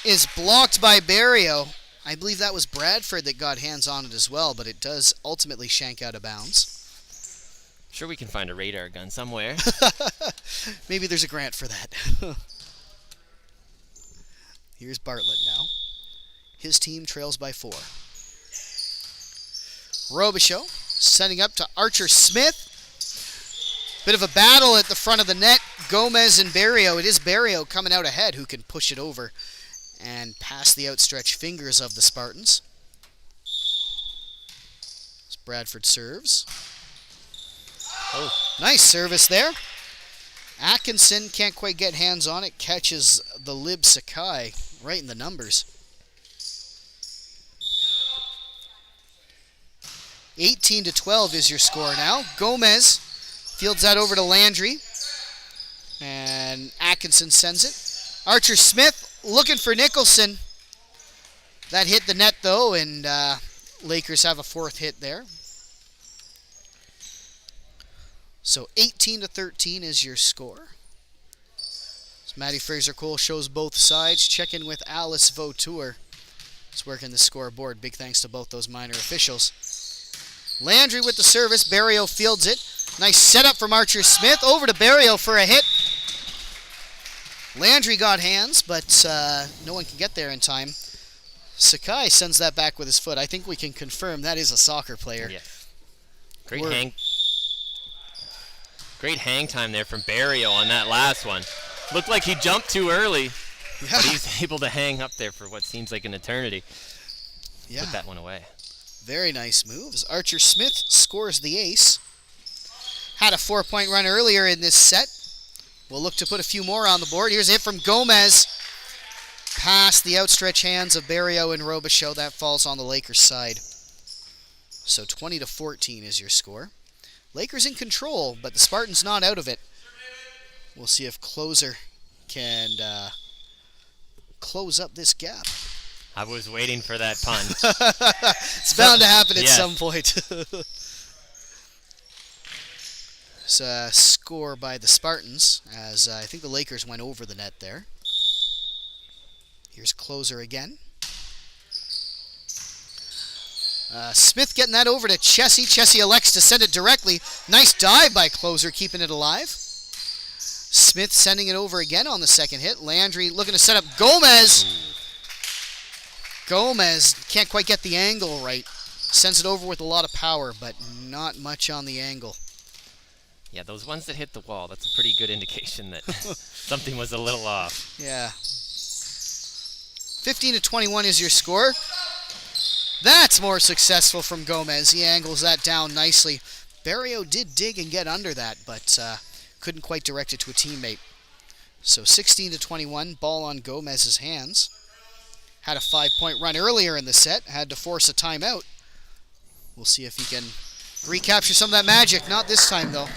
is blocked by Barrio. I believe that was Bradford that got hands on it as well, but it does ultimately shank out of bounds. Sure we can find a radar gun somewhere. Maybe there's a grant for that. Here's Bartlett now. His team trails by 4. Robichaud setting up to Archer Smith. Bit of a battle at the front of the net. Gomez and Barrio. It is Barrio coming out ahead who can push it over and past the outstretched fingers of the Spartans. As Bradford serves. Oh, Nice service there. Atkinson can't quite get hands on it. Catches the Lib Sakai right in the numbers. 18-12 is your score now. Gomez fields that over to Landry. And Atkinson sends it. Archer Smith looking for Nicholson. That hit the net though, and Lakers have a 4th hit there. So 18-13 is your score. As Matty Fraser-Cole shows both sides. Check in with Alice Vautour. It's working the scoreboard. Big thanks to both those minor officials. Landry with the service. Barrio fields it. Nice setup from Archer Smith. Over to Barrio for a hit. Landry got hands, but no one can get there in time. Sakai sends that back with his foot. I think we can confirm that is a soccer player. yeah. Great hang time there from Barrio on that last one. Looked like he jumped too early, Yeah. but he's able to hang up there for what seems like an eternity. Yeah. Put that one away. Very nice moves. Archer Smith scores the ace. Had a 4-point run earlier in this set. We'll look to put a few more on the board. Here's a hit from Gomez. Past the outstretched hands of Barrio and Robichaud. That falls on the Lakers side. So 20-14 is your score. Lakers in control, but the Spartans not out of it. We'll see if Closer can close up this gap. I was waiting for that pun. It's bound to happen at Yes. some point. It's a score by the Spartans, as I think the Lakers went over the net there. Here's Closer again. Smith getting that over to Chessie. Chessie elects to send it directly. Nice dive by Closer, keeping it alive. Smith sending it over again on the second hit. Landry looking to set up Gomez. Gomez can't quite get the angle right. Sends it over with a lot of power, but not much on the angle. Yeah, those ones that hit the wall, that's a pretty good indication that something was a little off. Yeah. 15-21 is your score. That's more successful from Gomez. He angles that down nicely. Barrio did dig and get under that, but couldn't quite direct it to a teammate. So 16-21, ball on Gomez's hands. Had a 5-point run earlier in the set. Had to force a timeout. We'll see if he can recapture some of that magic. Not this time, though.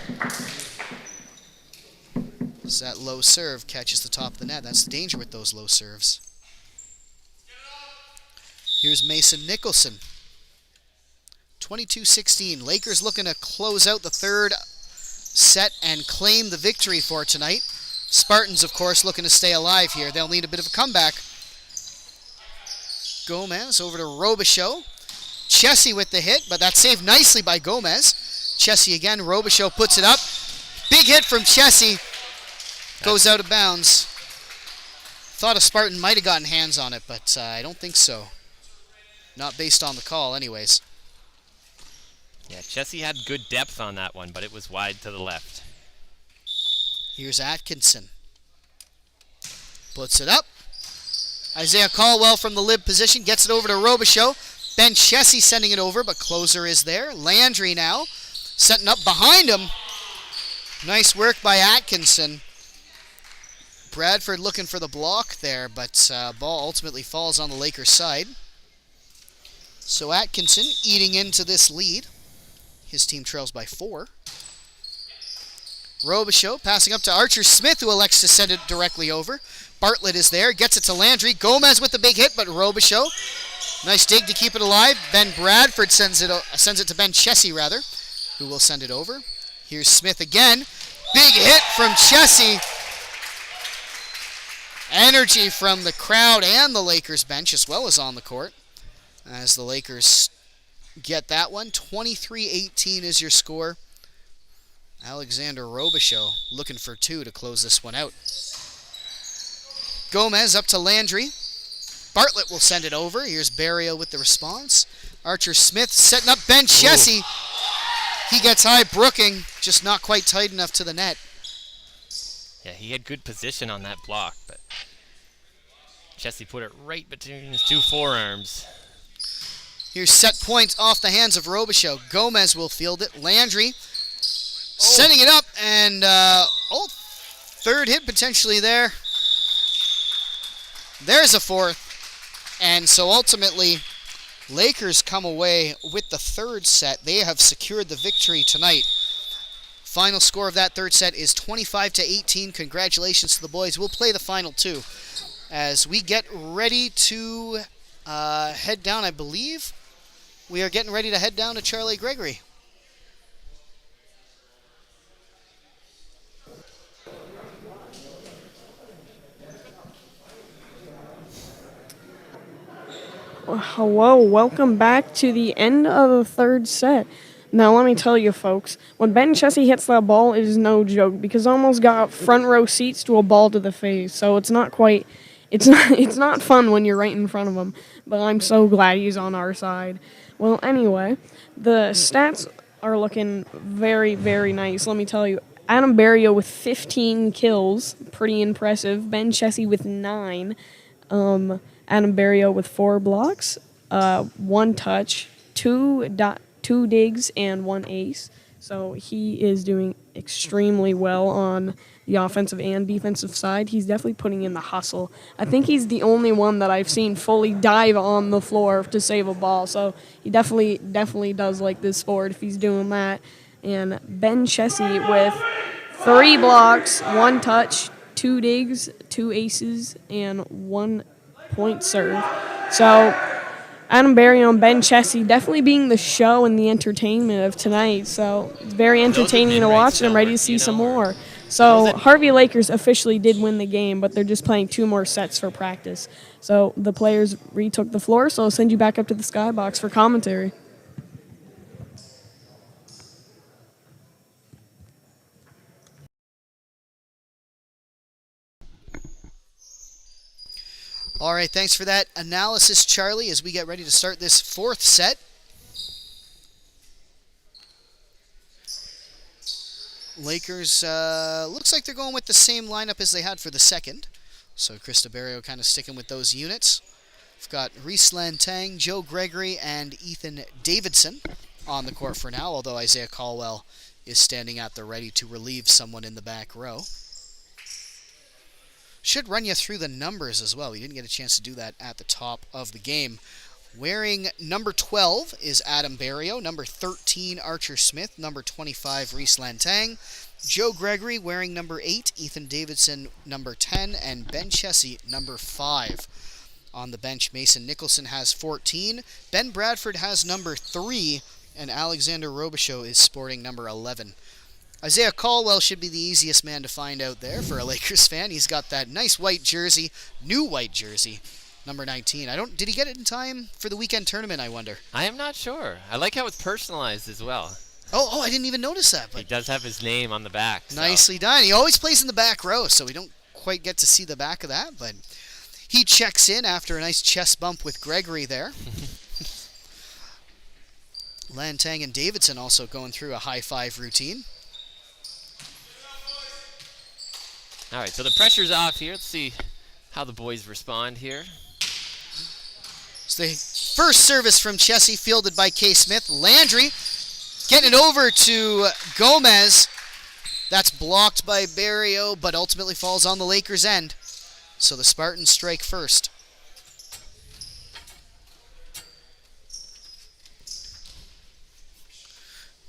As that low serve catches the top of the net. That's the danger with those low serves. Here's Mason Nicholson. 22-16. Lakers looking to close out the third set and claim the victory for tonight. Spartans, of course, looking to stay alive here. They'll need a bit of a comeback. Gomez over to Robichaud. Chessie with the hit, but that's saved nicely by Gomez. Chessie again. Robichaud puts it up. Big hit from Chessie. Goes out of bounds. Thought a Spartan might have gotten hands on it, but I don't think so. Not based on the call, anyways. Yeah, Chessie had good depth on that one, but it was wide to the left. Here's Atkinson. Puts it up. Isaiah Caldwell from the lib position gets it over to Robichaud. Ben Chessie sending it over, but Closer is there. Landry now setting up behind him. Nice work by Atkinson. Bradford looking for the block there, but ball ultimately falls on the Lakers side. So Atkinson eating into this lead. His team trails by 4. Robichaud passing up to Archer Smith, who elects to send it directly over. Bartlett is there, gets it to Landry. Gomez with the big hit, but Robichaud. Nice dig to keep it alive. Ben Bradford sends it to Ben Chessie, rather, who will send it over. Here's Smith again. Big hit from Chessie. Energy from the crowd and the Lakers bench, as well as on the court, as the Lakers get that one. 23-18 is your score. Alexander Robichaud looking for 2 to close this one out. Gomez up to Landry. Bartlett will send it over. Here's Barrio with the response. Archer Smith setting up Ben Chessy. He gets high. Brooking, just not quite tight enough to the net. Yeah, he had good position on that block, but Chessy put it right between his 2 forearms. Here's set point off the hands of Robichaud. Gomez will field it. Landry sending it up, and third hit potentially there. There's a fourth. And so ultimately, Lakers come away with the third set. They have secured the victory tonight. Final score of that third set is 25-18. Congratulations to the boys. We'll play the final 2 as we get ready to head down, I believe. We are getting ready to head down to Charlie Gregory. Hello, welcome back to the end of the third set. Now, let me tell you, folks, when Ben Chessy hits that ball, it is no joke because I almost got front row seats to a ball to the face. So it's not fun when you're right in front of him. But I'm so glad he's on our side. Well, anyway, the stats are looking very, very nice. Let me tell you, Adam Barrio with 15 kills, pretty impressive. Ben Chessy with 9. Adam Barrio with 4 blocks, 1 touch, 2 digs, and 1 ace. So he is doing extremely well on the offensive and defensive side. He's definitely putting in the hustle. I think he's the only one that I've seen fully dive on the floor to save a ball. So he definitely does like this sport if he's doing that. And Ben Chessy with 3 blocks, 1 touch, 2 digs, 2 aces, and 1 point serve. So Adam Barrio and Ben Chessy definitely being the show and the entertainment of tonight. So it's very entertaining to watch, and I'm ready to see some more. So Harvey Lakers officially did win the game, but they're just playing 2 more sets for practice. So the players retook the floor, so I'll send you back up to the skybox for commentary. All right, thanks for that analysis, Charlie, as we get ready to start this 4th set. Lakers, looks like they're going with the same lineup as they had for the second. So Krista Barrio kind of sticking with those units. We've got Reese Lantang, Joe Gregory, and Ethan Davidson on the court for now, although Isaiah Caldwell is standing at the ready to relieve someone in the back row. Should run you through the numbers as well. We didn't get a chance to do that at the top of the game. Wearing number 12 is Adam Barrio, number 13 Archer Smith, number 25 Reese Lantang, Joe Gregory wearing number 8, Ethan Davidson number 10, and Ben Chessy number 5. On the bench, Mason Nicholson has 14, Ben Bradford has number 3, and Alexander Robichaud is sporting number 11. Isaiah Caldwell should be the easiest man to find out there for a Lakers fan. He's got that nice white jersey, new white jersey, number 19. Did he get it in time for the weekend tournament, I wonder? I am not sure. I like how it's personalized as well. Oh, I didn't even notice that. But he does have his name on the back. Nicely done. He always plays in the back row, so we don't quite get to see the back of that, but he checks in after a nice chest bump with Gregory there. Lantang and Davidson also going through a high 5 routine. All right, so the pressure's off here. Let's see how the boys respond here. So the first service from Chessy, fielded by K. Smith. Landry getting it over to Gomez. That's blocked by Barrio, but ultimately falls on the Lakers' end. So the Spartans strike first.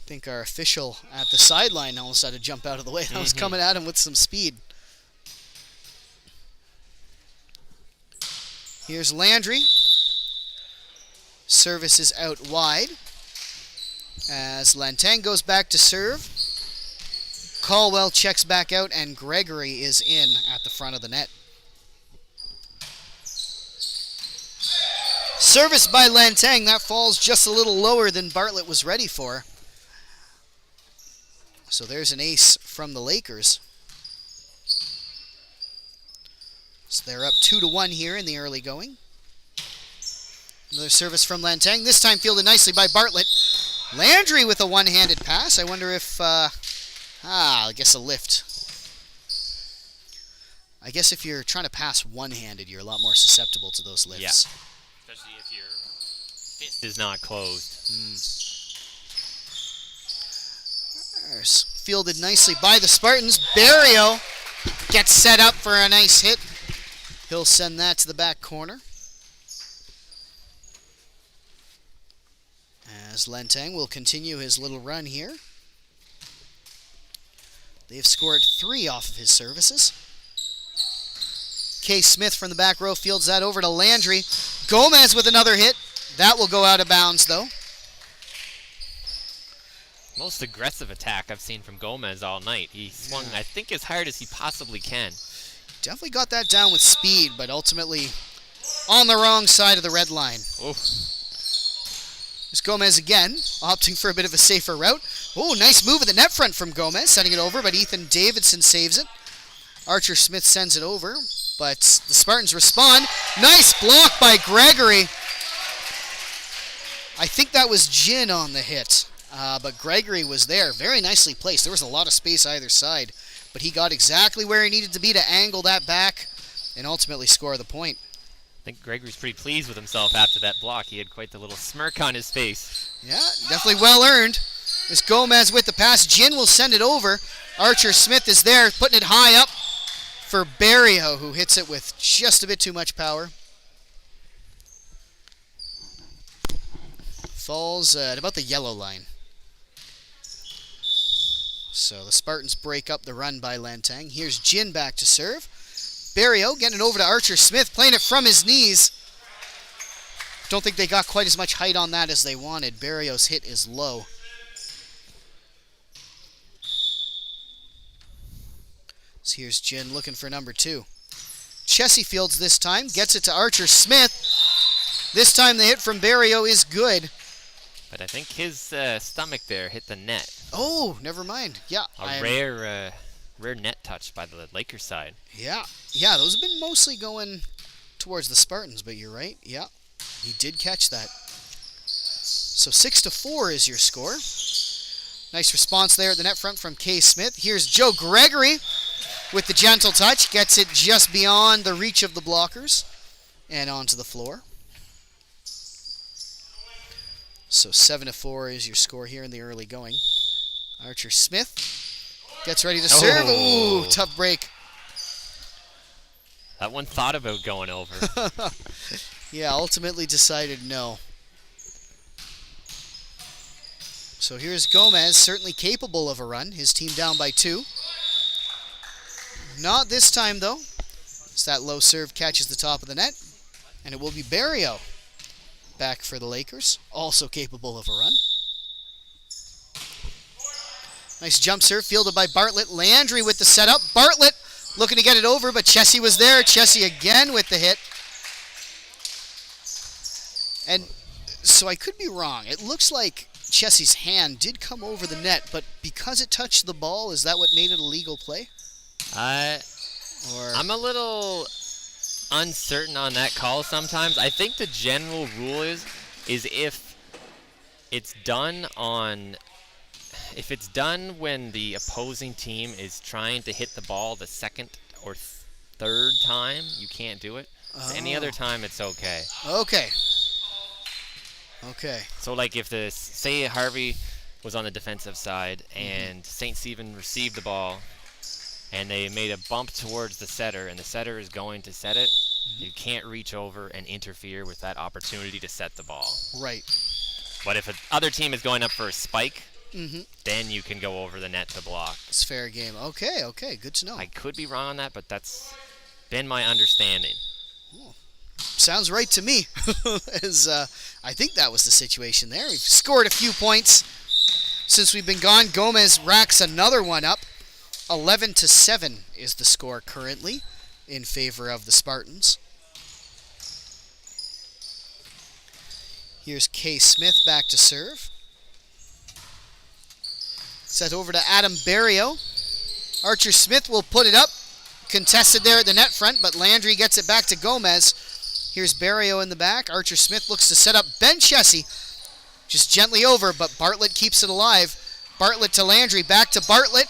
I think our official at the sideline almost had to jump out of the way. That was coming at him with some speed. Here's Landry. Service is out wide as Lantang goes back to serve. Caldwell checks back out, and Gregory is in at the front of the net. Service by Lantang. That falls just a little lower than Bartlett was ready for. So there's an ace from the Lakers. So they're up 2-1 here in the early going. Another service from Lantang, this time fielded nicely by Bartlett. Landry with a one-handed pass. I wonder if, I guess a lift. I guess if you're trying to pass one-handed, you're a lot more susceptible to those lifts. Yeah. Especially if your fist is not closed. There's fielded nicely by the Spartans. Barrio gets set up for a nice hit. He'll send that to the back corner. As Lantang will continue his little run here. They've scored 3 off of his services. K. Smith from the back row fields that over to Landry. Gomez with another hit. That will go out of bounds, though. Most aggressive attack I've seen from Gomez all night. He swung, I think, as hard as he possibly can. Definitely got that down with speed, but ultimately on the wrong side of the red line. Oof. There's Gomez again, opting for a bit of a safer route. Oh, nice move at the net front from Gomez, sending it over, but Ethan Davidson saves it. Archer Smith sends it over, but the Spartans respond. Nice block by Gregory. I think that was Jin on the hit, but Gregory was there. Very nicely placed. There was a lot of space either side, but he got exactly where he needed to be to angle that back and ultimately score the point. I think Gregory's pretty pleased with himself after that block. He had quite the little smirk on his face. Yeah, definitely well earned. This Gomez with the pass. Jin will send it over. Archer Smith is there, putting it high up for Barrio, who hits it with just a bit too much power. Falls at about the yellow line. So the Spartans break up the run by Lantang. Here's Jin back to serve. Barrio getting it over to Archer Smith, playing it from his knees. Don't think they got quite as much height on that as they wanted. Barrio's hit is low. So here's Jin looking for number 2. Chessie fields this time, gets it to Archer Smith. This time the hit from Barrio is good. But I think his stomach there hit the net. Oh, never mind. Yeah. A rare net touch by the Lakers side. Yeah, those have been mostly going towards the Spartans, but you're right. Yeah, he did catch that. So 6-4 is your score. Nice response there at the net front from K. Smith. Here's Joe Gregory with the gentle touch. Gets it just beyond the reach of the blockers and onto the floor. So 7-4 is your score here in the early going. Archer Smith gets ready to serve. Ooh, tough break. That one thought about going over. Yeah, ultimately decided no. So here's Gomez, certainly capable of a run. His team down by 2. Not this time, though. As that low serve catches the top of the net. And it will be Barrio back for the Lakers, also capable of a run. Nice jump serve fielded by Bartlett. Landry with the setup. Bartlett looking to get it over, but Chessie was there. Chessie again with the hit. And so I could be wrong. It looks like Chessie's hand did come over the net, but because it touched the ball, is that what made it a legal play? I'm a little uncertain on that call sometimes. I think the general rule is if it's done when the opposing team is trying to hit the ball the second or third time, you can't do it. Oh. Any other time, it's okay. Okay. So, like, if say Harvey was on the defensive side and St. Stephen received the ball and they made a bump towards the setter and the setter is going to set it, you can't reach over and interfere with that opportunity to set the ball. Right. But if the other team is going up for a spike, then you can go over the net to block. It's fair game. Okay, good to know. I could be wrong on that, but that's been my understanding. Ooh. Sounds right to me. As I think that was the situation there. We've scored a few points since we've been gone. Gomez racks another one up. 11-7 is the score currently in favor of the Spartans. Here's K. Smith back to serve. Set over to Adam Barrio. Archer Smith will put it up. Contested there at the net front, but Landry gets it back to Gomez. Here's Barrio in the back. Archer Smith looks to set up Ben Chessie. Just gently over, but Bartlett keeps it alive. Bartlett to Landry, back to Bartlett.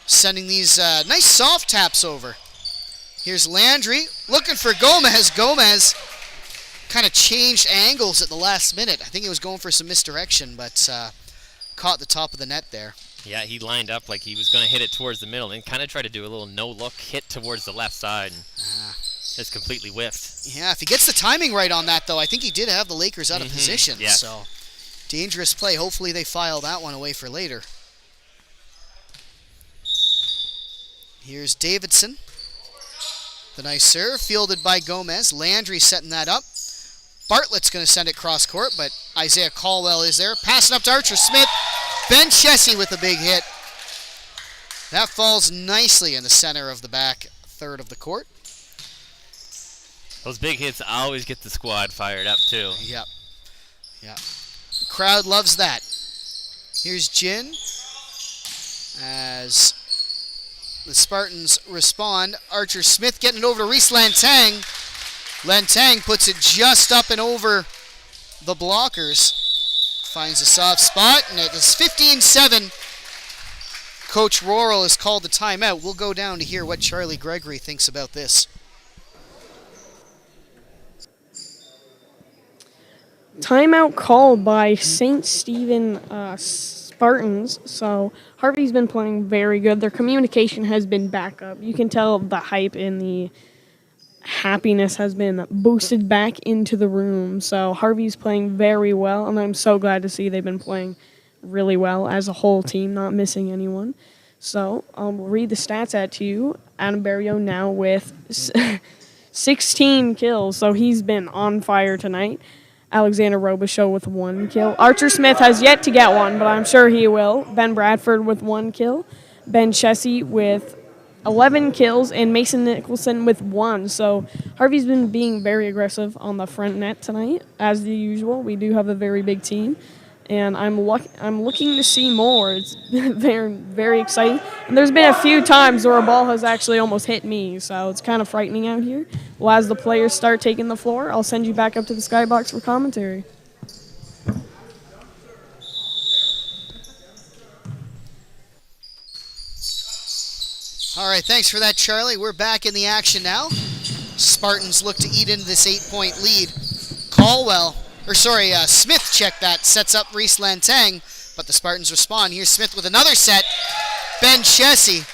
Sending these nice soft taps over. Here's Landry looking for Gomez. Gomez kind of changed angles at the last minute. I think he was going for some misdirection, but caught the top of the net there. Yeah, he lined up like he was going to hit it towards the middle and kind of tried to do a little no-look hit towards the left side and just completely whiffed. Yeah, if he gets the timing right on that, though, I think he did have the Lakers out of position. Yes. So, dangerous play. Hopefully they file that one away for later. Here's Davidson. The nice serve, fielded by Gomez. Landry setting that up. Bartlett's going to send it cross court, but Isaiah Caldwell is there. Passing up to Archer Smith. Ben Chessie with a big hit. That falls nicely in the center of the back third of the court. Those big hits always get the squad fired up, too. Yep. Yep. The crowd loves that. Here's Jin as the Spartans respond. Archer Smith getting it over to Reese Lantang. Lantang puts it just up and over the blockers. Finds a soft spot, and it is 15-7. Coach Roral has called the timeout. We'll go down to hear what Charlie Gregory thinks about this. Timeout called by St. Stephen Spartans. So Harvey's been playing very good. Their communication has been back up. You can tell the hype and the happiness has been boosted back into the room. So Harvey's playing very well, and I'm so glad to see they've been playing really well as a whole team, not missing anyone. So I'll read the stats at you. Adam Barrio now with 16 kills, so he's been on fire tonight. Alexander Robichaux with 1 kill. Archer Smith has yet to get one, but I'm sure he will. Ben Bradford with 1 kill. Ben Chessie with 11 kills, and Mason Nicholson with 1. So Harvey's been being very aggressive on the front net tonight, as usual. We do have a very big team, and I'm looking to see more. It's very, very exciting. And there's been a few times where a ball has actually almost hit me, so it's kind of frightening out here. Well, as the players start taking the floor, I'll send you back up to the skybox for commentary. All right, thanks for that, Charlie. We're back in the action now. Spartans look to eat into this 8-point lead. Smith checked that, sets up Reese Lantang, but the Spartans respond. Here's Smith with another set. Ben Chessie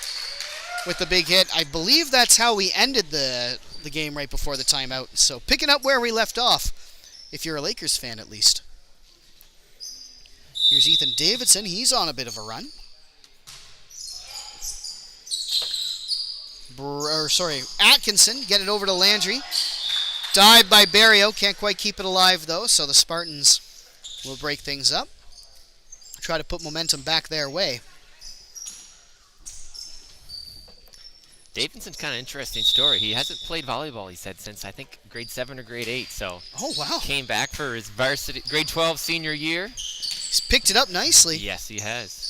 with the big hit. I believe that's how we ended the game right before the timeout. So picking up where we left off, if you're a Lakers fan at least. Here's Ethan Davidson. He's on a bit of a run. Atkinson, get it over to Landry. Dive by Barrio, can't quite keep it alive though, so the Spartans will break things up. Try to put momentum back their way. Davidson's kind of interesting story. He hasn't played volleyball, he said, since I think grade 7 or grade 8, so. Oh, wow. Came back for his varsity grade 12 senior year. He's picked it up nicely. Yes, he has.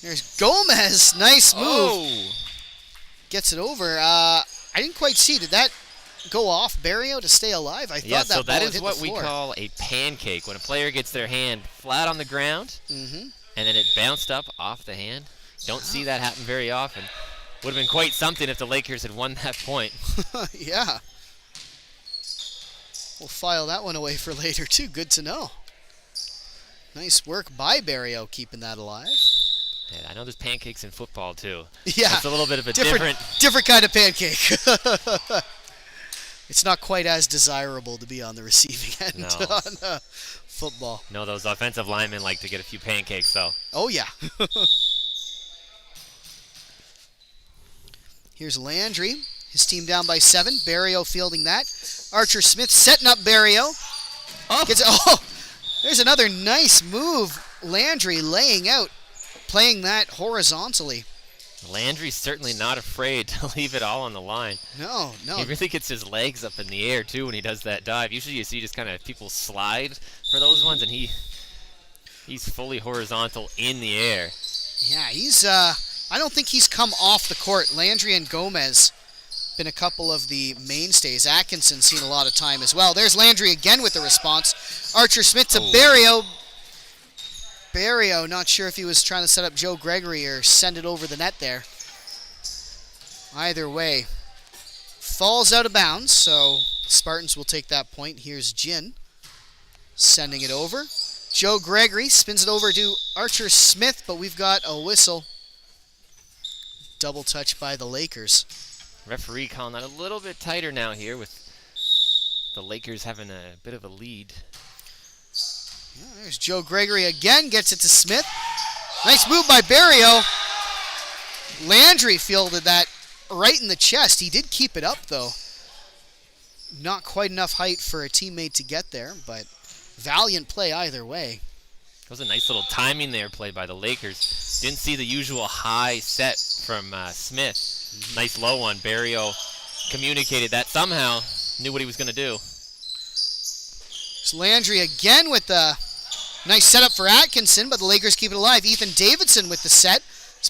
There's Gomez, nice move. Oh! Gets it over. I didn't quite see. Did that go off Barrio to stay alive? I thought so that is hit what the we floor. call a pancake. When a player gets their hand flat on the ground, and then it bounced up off the hand. Don't see that happen very often. Would have been quite something if the Lakers had won that point. Yeah. We'll file that one away for later, too. Good to know. Nice work by Barrio keeping that alive. Yeah, I know there's pancakes in football, too. Yeah. It's a little bit of a different kind of pancake. It's not quite as desirable to be on the receiving end on football. No, those offensive linemen like to get a few pancakes, though. Oh, yeah. Here's Landry. His team down by 7. Barrio fielding that. Archer Smith setting up Barrio. There's another nice move. Landry laying out, playing that horizontally. Landry's certainly not afraid to leave it all on the line. No. He really gets his legs up in the air, too, when he does that dive. Usually you see just kind of people slide for those ones, and he He's fully horizontal in the air. Yeah, he's, I don't think he's come off the court. Landry and Gomez been a couple of the mainstays. Atkinson seen a lot of time as well. There's Landry again with the response. Archer Smith to Barrio. Barrio, not sure if he was trying to set up Joe Gregory or send it over the net there. Either way, falls out of bounds, so Spartans will take that point. Here's Jin sending it over. Joe Gregory spins it over to Archer Smith, but we've got a whistle. Double touch by the Lakers. Referee calling that a little bit tighter now here with the Lakers having a bit of a lead. Yeah, there's Joe Gregory again, gets it to Smith. Nice move by Barrio. Landry fielded that right in the chest. He did keep it up, though. Not quite enough height for a teammate to get there, but valiant play either way. That was a nice little timing there played by the Lakers. Didn't see the usual high set from Smith. Nice low one. Barrio communicated that somehow, knew what he was going to do. It's Landry again with the nice setup for Atkinson, but the Lakers keep it alive. Ethan Davidson with the set.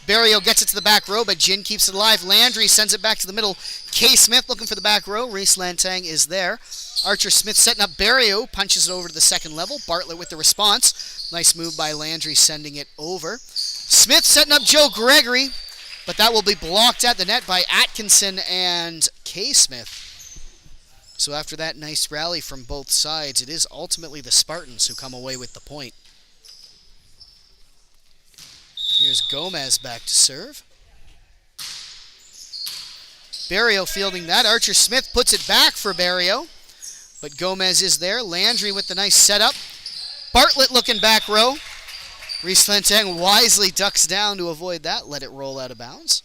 Barrio gets it to the back row, but Jin keeps it alive. Landry sends it back to the middle. K. Smith looking for the back row. Reese Lantang is there. Archer Smith setting up Barrio, punches it over to the second level. Bartlett with the response. Nice move by Landry, sending it over. Smith setting up Joe Gregory, but that will be blocked at the net by Atkinson and K. Smith. So after that nice rally from both sides, it is ultimately the Spartans who come away with the point. Here's Gomez back to serve. Barrio fielding that. Archer Smith puts it back for Barrio, but Gomez is there. Landry with the nice setup. Bartlett looking back row. Reese Lantang wisely ducks down to avoid that. Let it roll out of bounds.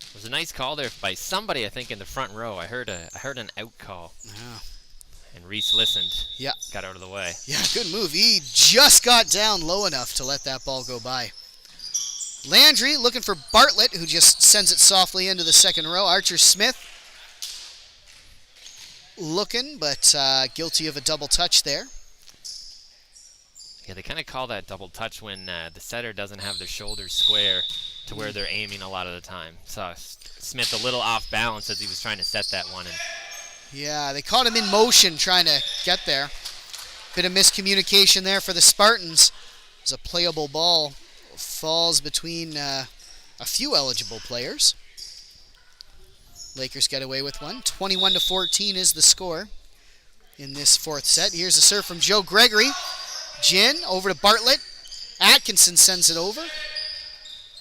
It was a nice call there by somebody, I think, in the front row. I heard an out call. Yeah. And Reese listened. Yeah. Got out of the way. Yeah, good move. He just got down low enough to let that ball go by. Landry looking for Bartlett, who just sends it softly into the second row. Archer Smith looking, but guilty of a double touch there. Yeah, they kind of call that double touch when the setter doesn't have their shoulders square to where they're aiming a lot of the time. Saw Smith a little off balance as he was trying to set that one. And yeah, they caught him in motion trying to get there. Bit of miscommunication there for the Spartans. It's a playable ball. Falls between a few eligible players. Lakers get away with one. 21-14 is the score in this fourth set. Here's a serve from Joe Gregory. Jin over to Bartlett. Atkinson sends it over.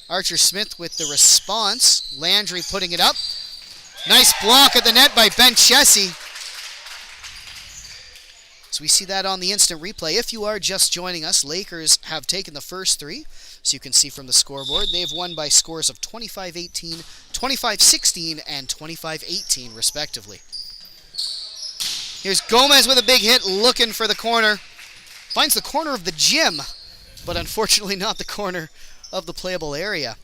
Archer Smith with the response. Landry putting it up. Nice block at the net by Ben Chessie. So we see that on the instant replay. If you are just joining us, Lakers have taken the first three. So you can see from the scoreboard, they've won by scores of 25-18, 25-16, and 25-18, respectively. Here's Gomez with a big hit, looking for the corner. Finds the corner of the gym, but unfortunately not the corner of the playable area.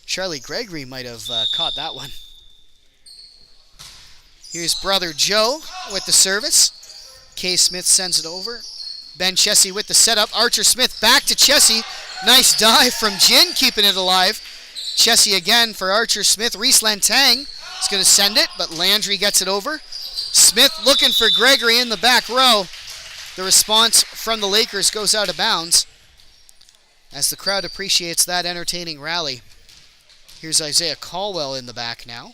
Charlie Gregory might have caught that one. Here's brother Joe with the service. K. Smith sends it over. Ben Chessie with the setup. Archer Smith back to Chessie. Nice dive from Jin, keeping it alive. Chessie again for Archer Smith. Reese Lantang is going to send it, but Landry gets it over. Smith looking for Gregory in the back row. The response from the Lakers goes out of bounds as the crowd appreciates that entertaining rally. Here's Isaiah Caldwell in the back now.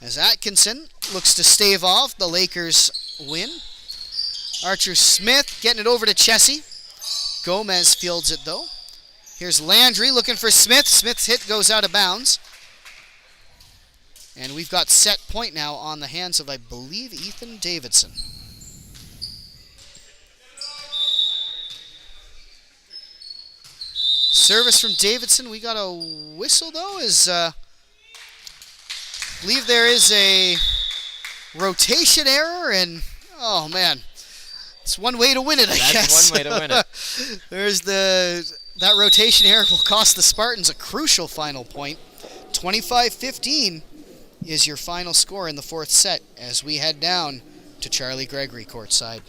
As Atkinson looks to stave off, the Lakers win. Archer Smith getting it over to Chessie. Gomez fields it though. Here's Landry looking for Smith. Smith's hit goes out of bounds. And we've got set point now on the hands of, I believe, Ethan Davidson. Service from Davidson. We got a whistle though. I believe there is a rotation error, and oh man, it's one way to win it, I guess. That's one way to win it. There's that rotation error will cost the Spartans a crucial final point. 25-15 is your final score in the fourth set as we head down to Charlie Gregory courtside.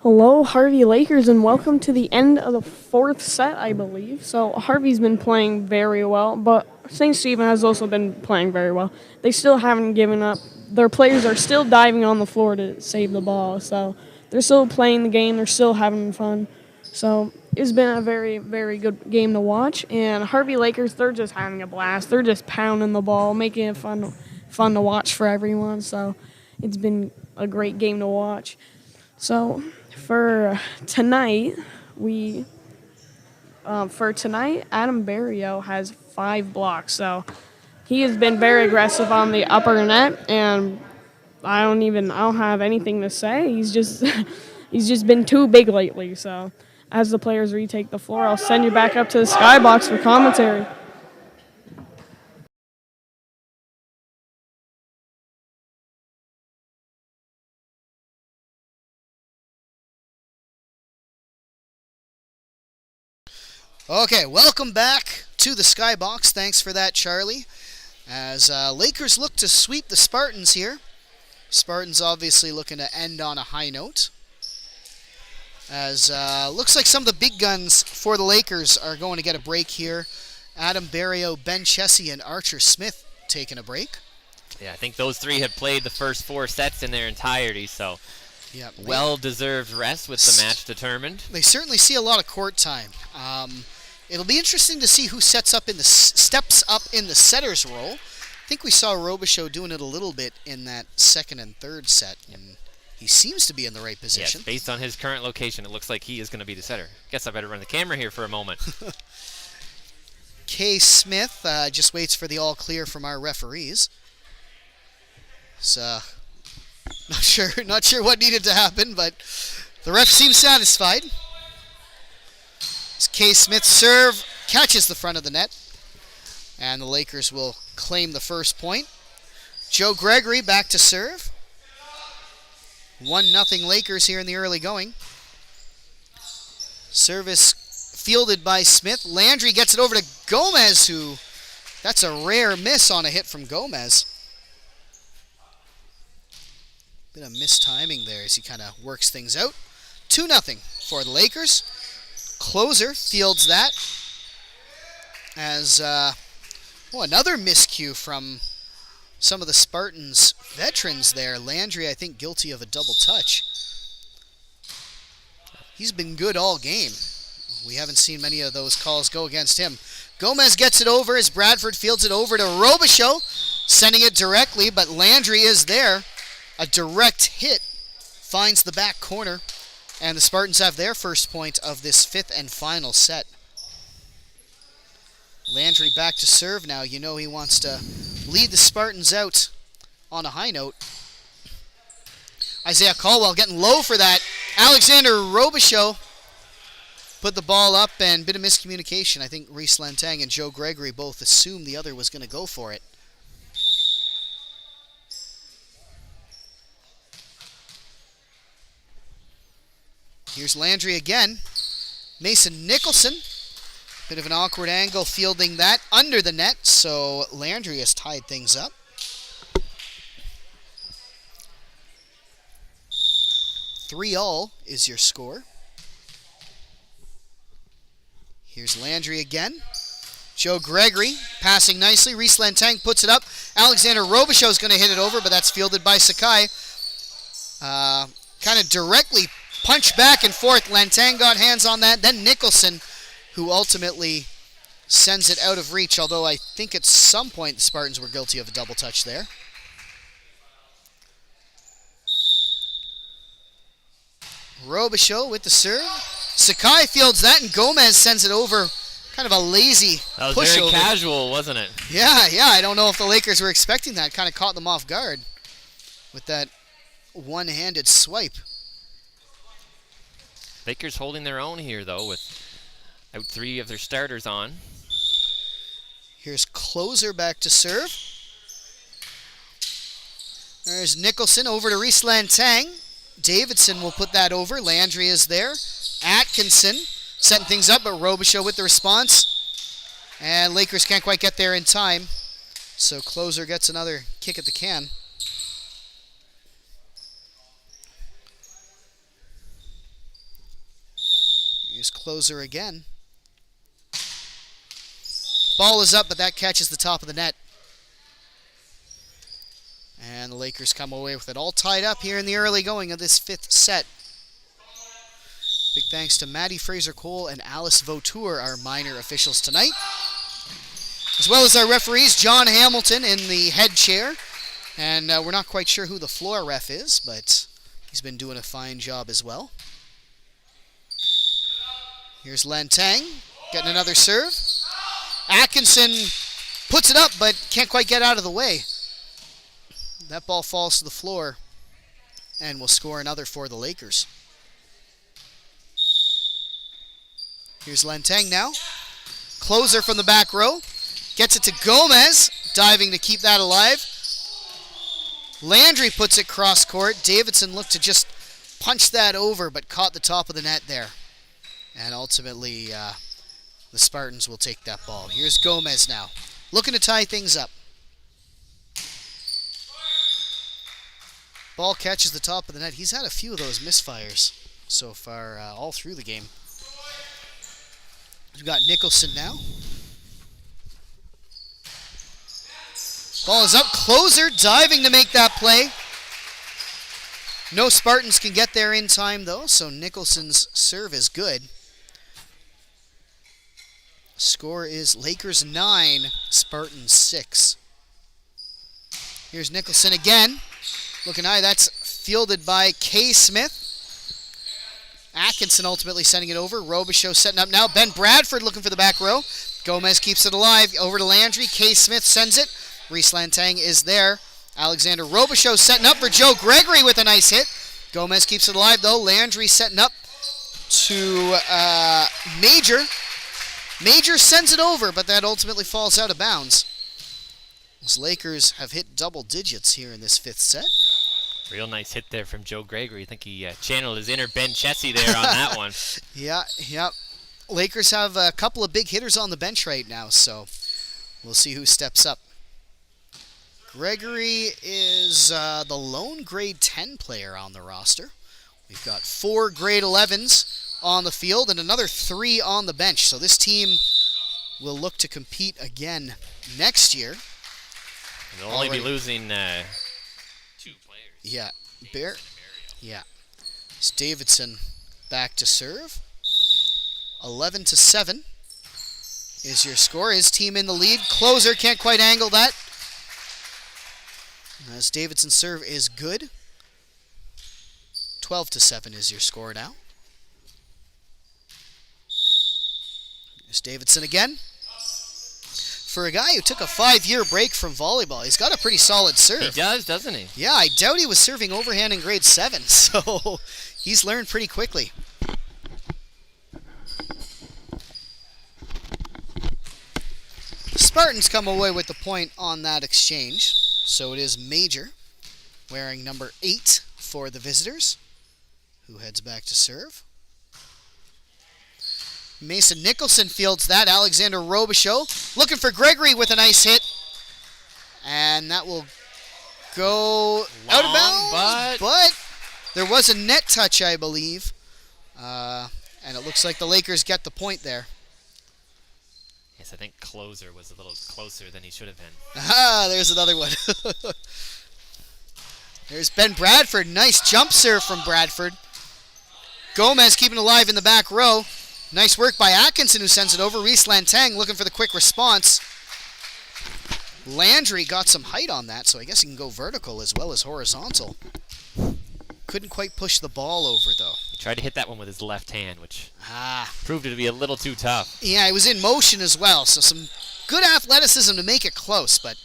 Hello, Harvey Lakers, and welcome to the end of the fourth set, I believe. So Harvey's been playing very well, but St. Stephen has also been playing very well. They still haven't given up. Their players are still diving on the floor to save the ball, so they're still playing the game. They're still having fun. So it's been a very, very good game to watch. And Harvey Lakers, they're just having a blast. They're just pounding the ball, making it fun to watch for everyone. So it's been a great game to watch. So for tonight, Adam Barrio has 5 blocks. So he has been very aggressive on the upper net, and I don't have anything to say. He's just he's just been too big lately. So as the players retake the floor, I'll send you back up to the skybox for commentary. Okay, welcome back to the Skybox. Thanks for that, Charlie. As Lakers look to sweep the Spartans here. Spartans obviously looking to end on a high note. As looks like some of the big guns for the Lakers are going to get a break here. Adam Barrio, Ben Chessie, and Archer Smith taking a break. Yeah, I think those 3 have played the first 4 sets in their entirety, so yeah, well-deserved rest with the match determined. They certainly see a lot of court time. It'll be interesting to see who steps up in the setter's role. I think we saw Robichaux doing it a little bit in that second and third set, and he seems to be in the right position. Yes, based on his current location, it looks like he is going to be the setter. Guess I better run the camera here for a moment. K. Smith just waits for the all clear from our referees. So, not sure what needed to happen, but the ref seems satisfied. As K. Smith serve catches the front of the net, and the Lakers will claim the first point. Joe Gregory back to serve. 1-0 Lakers here in the early going. Service fielded by Smith. Landry gets it over to Gomez, that's a rare miss on a hit from Gomez. Bit of mistiming there as he kind of works things out. 2-0 for the Lakers. Closer fields that as another miscue from some of the Spartans veterans there. Landry, I think, guilty of a double touch. He's been good all game. We haven't seen many of those calls go against him. Gomez gets it over as Bradford fields it over to Robichaux, sending it directly, but Landry is there. A direct hit finds the back corner, and the Spartans have their first point of this 5th and final set. Landry back to serve now. You know he wants to lead the Spartans out on a high note. Isaiah Caldwell getting low for that. Alexander Robichaux put the ball up, and bit of miscommunication. I think Reese Lantang and Joe Gregory both assumed the other was going to go for it. Here's Landry again. Mason Nicholson. Bit of an awkward angle fielding that under the net, so Landry has tied things up. Three all is your score. Here's Landry again. Joe Gregory passing nicely. Reese Lantang puts it up. Alexander Robichaux is going to hit it over, but that's fielded by Sakai. Kind of directly punched back and forth. Lantang got hands on that. Then Nicholson, who ultimately sends it out of reach, although I think at some point the Spartans were guilty of a double touch there. Robichaux with the serve. Sakai fields that, and Gomez sends it over. Kind of a lazy pushover. That was very casual, wasn't it? Yeah. I don't know if the Lakers were expecting that. Kind of caught them off guard with that one-handed swipe. Lakers holding their own here, though, with out 3 of their starters on. Here's Closer back to serve. There's Nicholson over to Reese Lantang. Davidson will put that over. Landry is there. Atkinson setting things up, but Robichaux with the response. And Lakers can't quite get there in time. So Closer gets another kick at the can. Here's closer again. Ball is up, but that catches the top of the net. And the Lakers come away with it all tied up here in the early going of this fifth set. Big thanks to Maddie Fraser-Cole and Alice Vautour, our minor officials tonight. As well as our referees, John Hamilton in the head chair. And we're not quite sure who the floor ref is, but he's been doing a fine job as well. Here's Lantang getting another serve. Atkinson puts it up, but can't quite get out of the way. That ball falls to the floor and will score another for the Lakers. Here's Lantang now. Closer from the back row. Gets it to Gomez, diving to keep that alive. Landry puts it cross court. Davidson looked to just punch that over, but caught the top of the net there. And ultimately, the Spartans will take that ball. Here's Gomez now, looking to tie things up. Ball catches the top of the net. He's had a few of those misfires so far all through the game. We've got Nicholson now. Ball is up. Closer diving to make that play. No Spartans can get there in time, though, so Nicholson's serve is good. Score is Lakers 9, Spartans 6. Here's Nicholson again. Looking high. That's fielded by Kay Smith. Atkinson ultimately sending it over. Robichaud setting up now. Ben Bradford looking for the back row. Gomez keeps it alive. Over to Landry. Kay Smith sends it. Reese Lantang is there. Alexander Robichaud setting up for Joe Gregory with a nice hit. Gomez keeps it alive, though. Landry setting up to Major. Major sends it over, but that ultimately falls out of bounds. Those Lakers have hit double digits here in this fifth set. Real nice hit there from Joe Gregory. I think he channeled his inner Ben Chessie there on that one. Yeah. Lakers have a couple of big hitters on the bench right now, so we'll see who steps up. Gregory is the lone grade 10 player on the roster. We've got 4 grade 11s on the field and another 3 on the bench. So this team will look to compete again next year. And they'll only be losing 2 players. Yeah. It's Davidson back to serve. 11-7 is your score. His team in the lead. Closer can't quite angle that. As Davidson's serve is good. 12-7 is your score now. There's Davidson again. For a guy who took a 5-year break from volleyball, he's got a pretty solid serve. He does, doesn't he? Yeah, I doubt he was serving overhand in grade 7, so he's learned pretty quickly. Spartans come away with the point on that exchange. So it is Major, wearing number 8 for the visitors, who heads back to serve. Mason Nicholson fields that. Alexander Robichaud looking for Gregory with a nice hit. And that will go out of bounds, but there was a net touch, I believe. And it looks like the Lakers get the point there. Yes, I think Closer was a little closer than he should have been. Ah, there's another one. There's Ben Bradford. Nice jump serve from Bradford. Gomez keeping alive in the back row. Nice work by Atkinson, who sends it over. Reese Lantang looking for the quick response. Landry got some height on that, so I guess he can go vertical as well as horizontal. Couldn't quite push the ball over, though. He tried to hit that one with his left hand, which proved it to be a little too tough. Yeah, he was in motion as well, so some good athleticism to make it close, but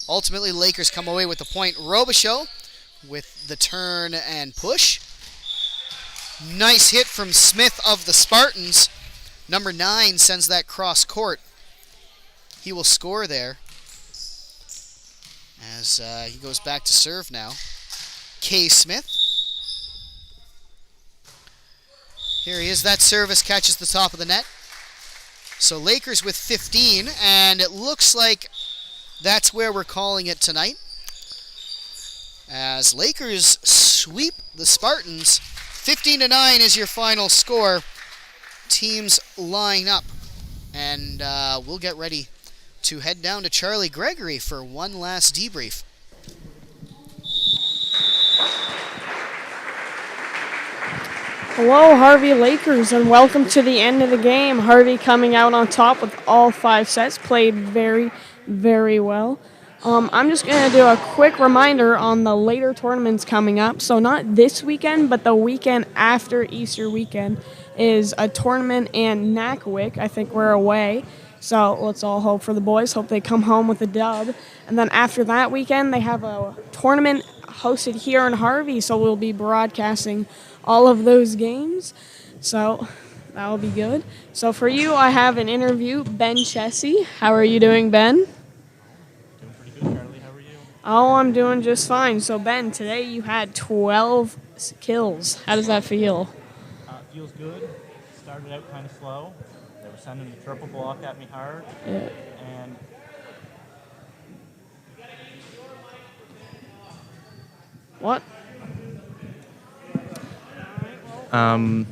ultimately the Lakers come away with the point. Robichaud with the turn and push. Nice hit from Smith of the Spartans. Number 9 sends that cross court. He will score there as he goes back to serve now. Kay Smith. Here he is. That service catches the top of the net. So Lakers with 15, and it looks like that's where we're calling it tonight. As Lakers sweep the Spartans, 15-9 is your final score. teams line up, and we'll get ready to head down to Charlie Gregory for one last debrief. Hello, Harvey Lakers, and welcome to the end of the game. Harvey coming out on top with all 5 sets, played very, very well. I'm just going to do a quick reminder on the later tournaments coming up. So not this weekend, but the weekend after Easter weekend is a tournament in Nakawik. I think we're away. So let's all hope for the boys. Hope they come home with a dub. And then after that weekend, they have a tournament hosted here in Harvey. So we'll be broadcasting all of those games. So that will be good. So for you, I have an interview. Ben Chessie. How are you doing, Ben? Doing pretty good, Charlie. How are you? Oh, I'm doing just fine. So, Ben, today you had 12 kills. How does that feel? Feels good. Started out kind of slow. They were sending the triple block at me hard. Yeah. And What? 12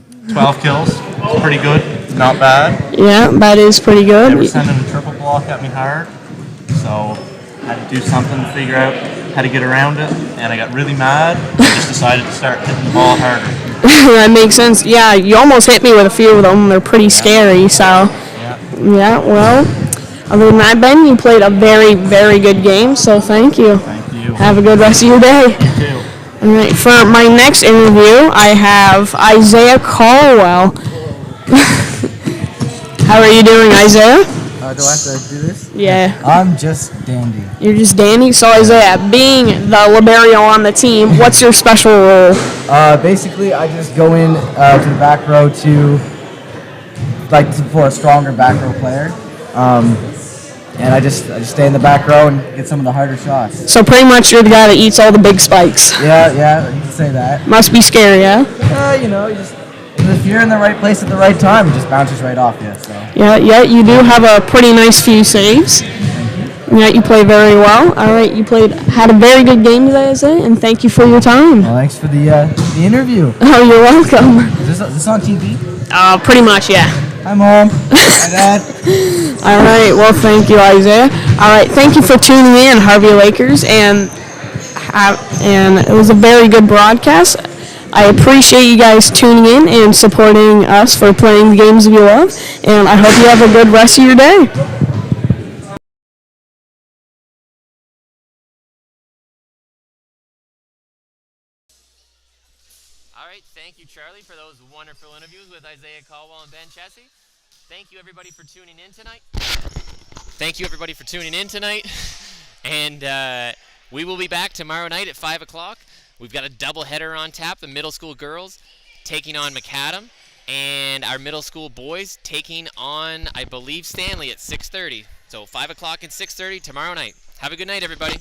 kills. It's pretty good. Not bad. Yeah, that is pretty They were good. sending the triple block at me hard. So had to do something to figure out how to get around it. And I got really mad. I just decided to start hitting the ball harder. That makes sense. Yeah, you almost hit me with a few of them. They're pretty scary, so... Yeah, well, other than that, Ben, you played a very, very good game, so thank you. Thank you. Have a good rest of your day. You too. All right, for my next interview, I have Isaiah Caldwell. How are you doing, Isaiah? Do I have to do this? Yeah. I'm just dandy. You're just Danny. So Isaiah, being the libero on the team, what's your special role? Basically, I just go in to the back row for a stronger back row player, and I just stay in the back row and get some of the harder shots. So pretty much you're the guy that eats all the big spikes. Yeah, you can say that. Must be scary, yeah? If you're in the right place at the right time, it just bounces right off you. So. Yeah, you do have a pretty nice few saves. Yeah, you play very well. All right, had a very good game today, Isaiah, and thank you for your time. Well, thanks for the interview. Oh, you're welcome. Is this on TV? Pretty much, yeah. Hi, Mom. Hi, Dad. All right, well, thank you, Isaiah. All right, thank you for tuning in, Harvey Lakers, and it was a very good broadcast. I appreciate you guys tuning in and supporting us for playing the games we love, and I hope you have a good rest of your day. All right, thank you, Charlie, for those wonderful interviews with Isaiah Caldwell and Ben Chessie. Thank you, everybody, for tuning in tonight. And we will be back tomorrow night at 5 o'clock. We've got a doubleheader on tap, the middle school girls taking on McAdam, and our middle school boys taking on, I believe, Stanley at 6:30. So 5 o'clock and 6:30 tomorrow night. Have a good night, everybody.